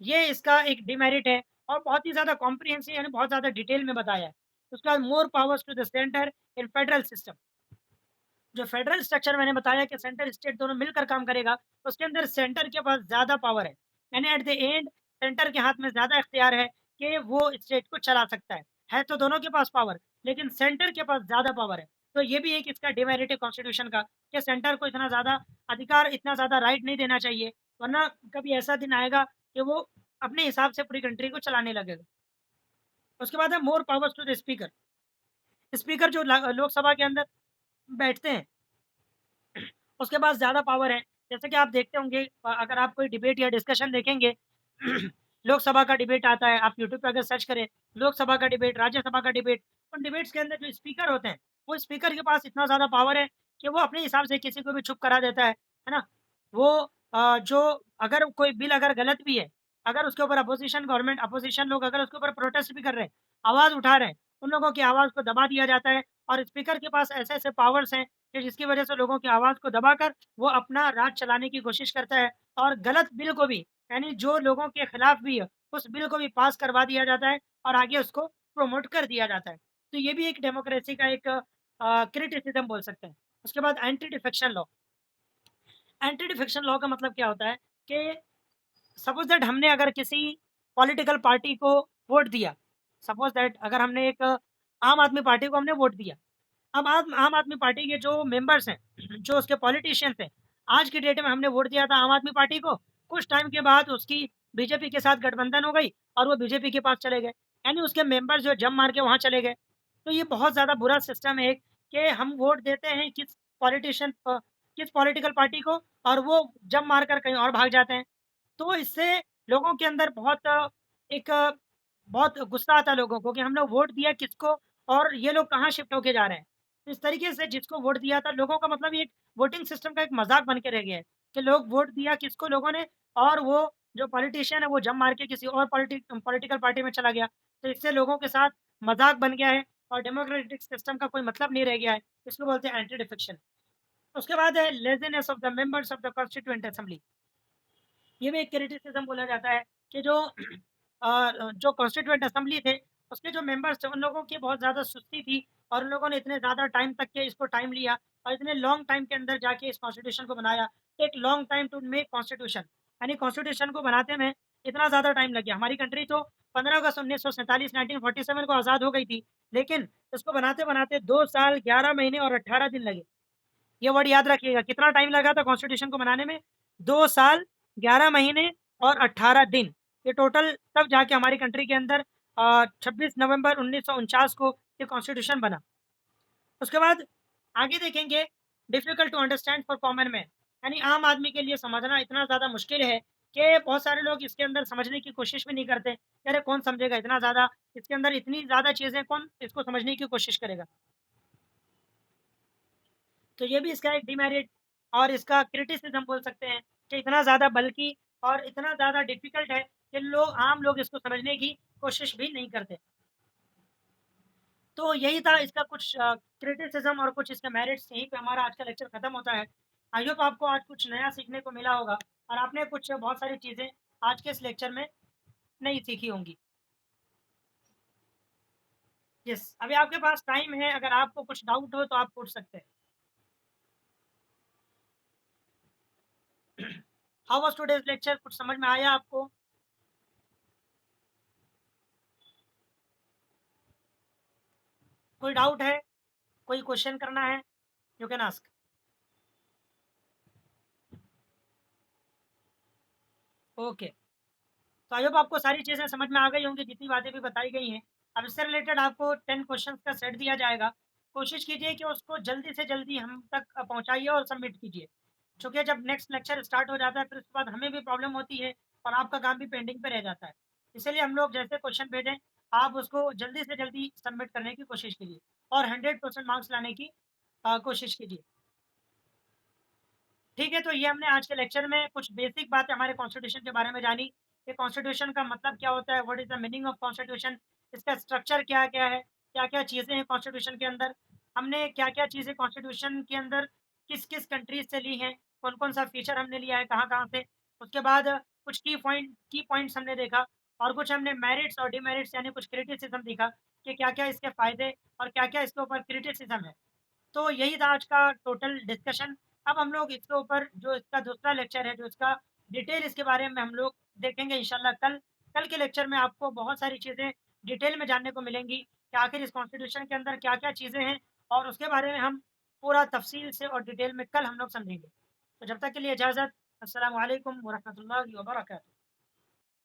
ये इसका एक डिमेरिट है और बहुत ही ज़्यादा कॉम्प्रिहेंसिव यानी बहुत ज़्यादा डिटेल में बताया है। उसके बाद more powers to the centre in federal system. जो फेडरल स्ट्रक्चर मैंने बताया कि सेंटर स्टेट दोनों मिलकर काम करेगा, उसके अंदर सेंटर के पास ज़्यादा पावर है। यानी एट द एंड सेंटर के हाथ में ज़्यादा इख्तियार है कि वो स्टेट को चला सकता है। है तो दोनों के पास पावर, लेकिन सेंटर के पास ज़्यादा पावर है। तो ये भी एक इसका डिमेरिट है कॉन्स्टिट्यूशन का कि सेंटर को इतना ज़्यादा अधिकार, इतना ज़्यादा राइट नहीं देना चाहिए, वरना कभी ऐसा दिन आएगा कि वो अपने हिसाब से पूरी कंट्री को चलाने लगेगा। उसके बाद है more powers to the speaker. Speaker जो लोकसभा के अंदर बैठते हैं, उसके पास ज़्यादा पावर है। जैसे कि आप देखते होंगे अगर आप कोई डिबेट या डिस्कशन देखेंगे लोकसभा का डिबेट आता है, आप यूट्यूब पे अगर सर्च करें, लोकसभा का डिबेट, राज्यसभा का डिबेट, उन डिबेट्स के अंदर जो स्पीकर होते हैं, वो स्पीकर के पास इतना ज़्यादा पावर है कि वो अपने हिसाब से किसी को भी चुप करा देता है ना? वो जो अगर कोई बिल अगर गलत भी है, अगर उसके ऊपर अपोज़िशन गवर्नमेंट अपोज़िशन लोग अगर उसके ऊपर प्रोटेस्ट भी कर रहे हैं, आवाज़ उठा रहे हैं, उन लोगों की आवाज़ को दबा दिया जाता है और स्पीकर के पास ऐसे-ऐसे पावर्स हैं कि जिसकी वजह से लोगों की आवाज़ को दबाकर वो अपना राज चलाने की कोशिश करता है और गलत बिल को भी, यानी जो लोगों के खिलाफ भी है, उस बिल को भी पास करवा दिया जाता है और आगे उसको प्रमोट कर दिया जाता है। तो ये भी एक डेमोक्रेसी का एक क्रिटिसिज़्म बोल सकते हैं। उसके बाद anti defection law. Anti defection law का मतलब क्या होता है कि सपोज़ दैट हमने अगर किसी पॉलिटिकल पार्टी को वोट दिया, सपोज़ दैट अगर हमने एक आम आदमी पार्टी को हमने वोट दिया। अब आम आम आदमी पार्टी के जो मेंबर्स हैं, जो उसके पॉलिटिशियंस हैं, आज की डेट में हमने वोट दिया था आम आदमी पार्टी को, कुछ टाइम के बाद उसकी बीजेपी के साथ गठबंधन हो गई और वो बीजेपी के पास चले गए। यानी उसके मेंबर्स जो जंप मार के वहाँ चले गए। तो ये बहुत ज़्यादा बुरा सिस्टम है एक कि हम वोट देते हैं किस पॉलिटिकल पार्टी को और वो जंप मारकर कहीं और भाग जाते हैं। तो इससे लोगों के अंदर एक बहुत गुस्सा आता है लोगों को कि हमने वोट दिया किसको और ये लोग कहाँ शिफ्ट होके जा रहे हैं। तो इस तरीके से जिसको वोट दिया था लोगों का मतलब ये एक वोटिंग सिस्टम का एक मज़ाक बन के रह गया है कि लोग वोट दिया किसको लोगों ने और वो जो पॉलिटिशियन है वो जंप मार के किसी और पॉलिटिकल पार्टी में चला गया। तो इससे लोगों के साथ मज़ाक बन गया है और डेमोक्रेटिक सिस्टम का कोई मतलब नहीं रह गया है। इसको बोलते हैं एंटी डिफेक्शन। उसके बाद है laziness of the members of the constituent assembly. ये भी एक क्रिटिसिज़्म बोला जाता है कि जो कॉन्स्टिट्यूएंट असेंबली थे, उसके जो मेंबर्स थे, उन लोगों की बहुत ज़्यादा सुस्ती थी और उन लोगों ने इतने ज़्यादा टाइम तक के इसको टाइम लिया और इतने लॉन्ग टाइम के अंदर जाके इस कॉन्स्टिट्यूशन को बनाया। Take long time to make constitution, यानी कॉन्स्टिट्यूशन को बनाते में इतना ज़्यादा टाइम लग गया। हमारी कंट्री तो 15 अगस्त 1947 1947 को आज़ाद हो गई थी, लेकिन इसको बनाते-बनाते 2 साल 11 महीने और 18 दिन लगे। ये वर्ड याद रखिएगा, कितना टाइम लगा था कॉन्स्टिट्यूशन को बनाने में? 2 साल, 11 महीने और 18 दिन। ये टोटल तब जाके हमारी कंट्री के अंदर 26 नवंबर 1949 को ये कॉन्स्टिट्यूशन बना। उसके बाद आगे देखेंगे difficult to understand for common man, यानी आम आदमी के लिए समझना इतना ज़्यादा मुश्किल है कि बहुत सारे लोग इसके अंदर समझने की कोशिश भी नहीं करते। अरे कौन समझेगा इतना ज़्यादा, इसके अंदर इतनी ज़्यादा चीज़ें कौन इसको समझने की कोशिश करेगा? तो ये भी इसका एक डिमेरिट और इसका क्रिटिसिज़्म बोल सकते हैं कि इतना ज़्यादा बल्कि और इतना ज़्यादा डिफ़िकल्ट है कि आम लोग इसको समझने की कोशिश भी नहीं करते। तो यही था इसका कुछ क्रिटिसिज़्म और कुछ इसके मेरिट्स, यहीं पे हमारा आज का लेक्चर खत्म होता है। आई होप आपको आज कुछ नया सीखने को मिला होगा और आपने कुछ बहुत सारी चीज़ें आज के इस लेक्चर में नई सीखी होंगी। यस, अभी आपके पास टाइम है, अगर आपको कुछ डाउट हो तो आप पूछ सकते हैं। हाउ वाज़ टुडेज़ लेक्चर, कुछ समझ में आया आपको? कोई डाउट है? कोई क्वेश्चन करना है? You can ask. ओके, तो आई होप आपको सारी चीज़ें समझ में आ गई होंगी जितनी बातें भी बताई गई हैं। अब इससे रिलेटेड आपको 10 क्वेश्चंस का सेट दिया जाएगा। कोशिश कीजिए कि उसको जल्दी से जल्दी हम तक पहुँचाइए और सबमिट कीजिए। चूँकि जब नेक्स्ट लेक्चर स्टार्ट हो जाता है फिर उसके बाद हमें भी प्रॉब्लम होती है और आपका काम भी पेंडिंग पे रह जाता है। इसीलिए हम लोग जैसे क्वेश्चन भेजें आप उसको जल्दी से जल्दी सबमिट करने की कोशिश कीजिए और 100% मार्क्स लाने की कोशिश कीजिए। ठीक है, तो ये हमने आज के लेक्चर में कुछ बेसिक बातें हमारे कॉन्स्टिट्यूशन के बारे में जानी कि कॉन्स्टिट्यूशन का मतलब क्या होता है, what is the meaning of constitution, इसका स्ट्रक्चर क्या-क्या है, क्या-क्या चीज़ें हैं कॉन्स्टिट्यूशन के अंदर, हमने क्या-क्या चीज़ें कॉन्स्टिट्यूशन के अंदर किस-किस कंट्रीज़ से ली हैं, कौन-कौन सा फीचर हमने लिया है, कहाँ-कहाँ से। उसके बाद कुछ की पॉइंट्स हमने देखा और कुछ हमने मेरिट्स और डिमेरिट्स यानी कुछ क्रिटिसिज़्म देखा कि क्या-क्या इसके फ़ायदे और क्या-क्या इसके ऊपर क्रिटिसिज़्म है। तो यही था आज का टोटल डिस्कशन। अब हम लोग इसके ऊपर जो इसका दूसरा लेक्चर है, जो इसका डिटेल इसके बारे में हम लोग देखेंगे इंशाल्लाह कल। कल के लेक्चर में आपको बहुत सारी चीज़ें डिटेल में जानने को मिलेंगी कि आखिर इस कॉन्स्टिट्यूशन के अंदर क्या-क्या चीज़ें हैं और उसके बारे में हम पूरा तफ़सील से और डिटेल में कल हम लोग समझेंगे। तो जब तक के लिए इजाज़त। अस्सलामु अलैकुम व रहमतुल्लाहि व बरकातहू।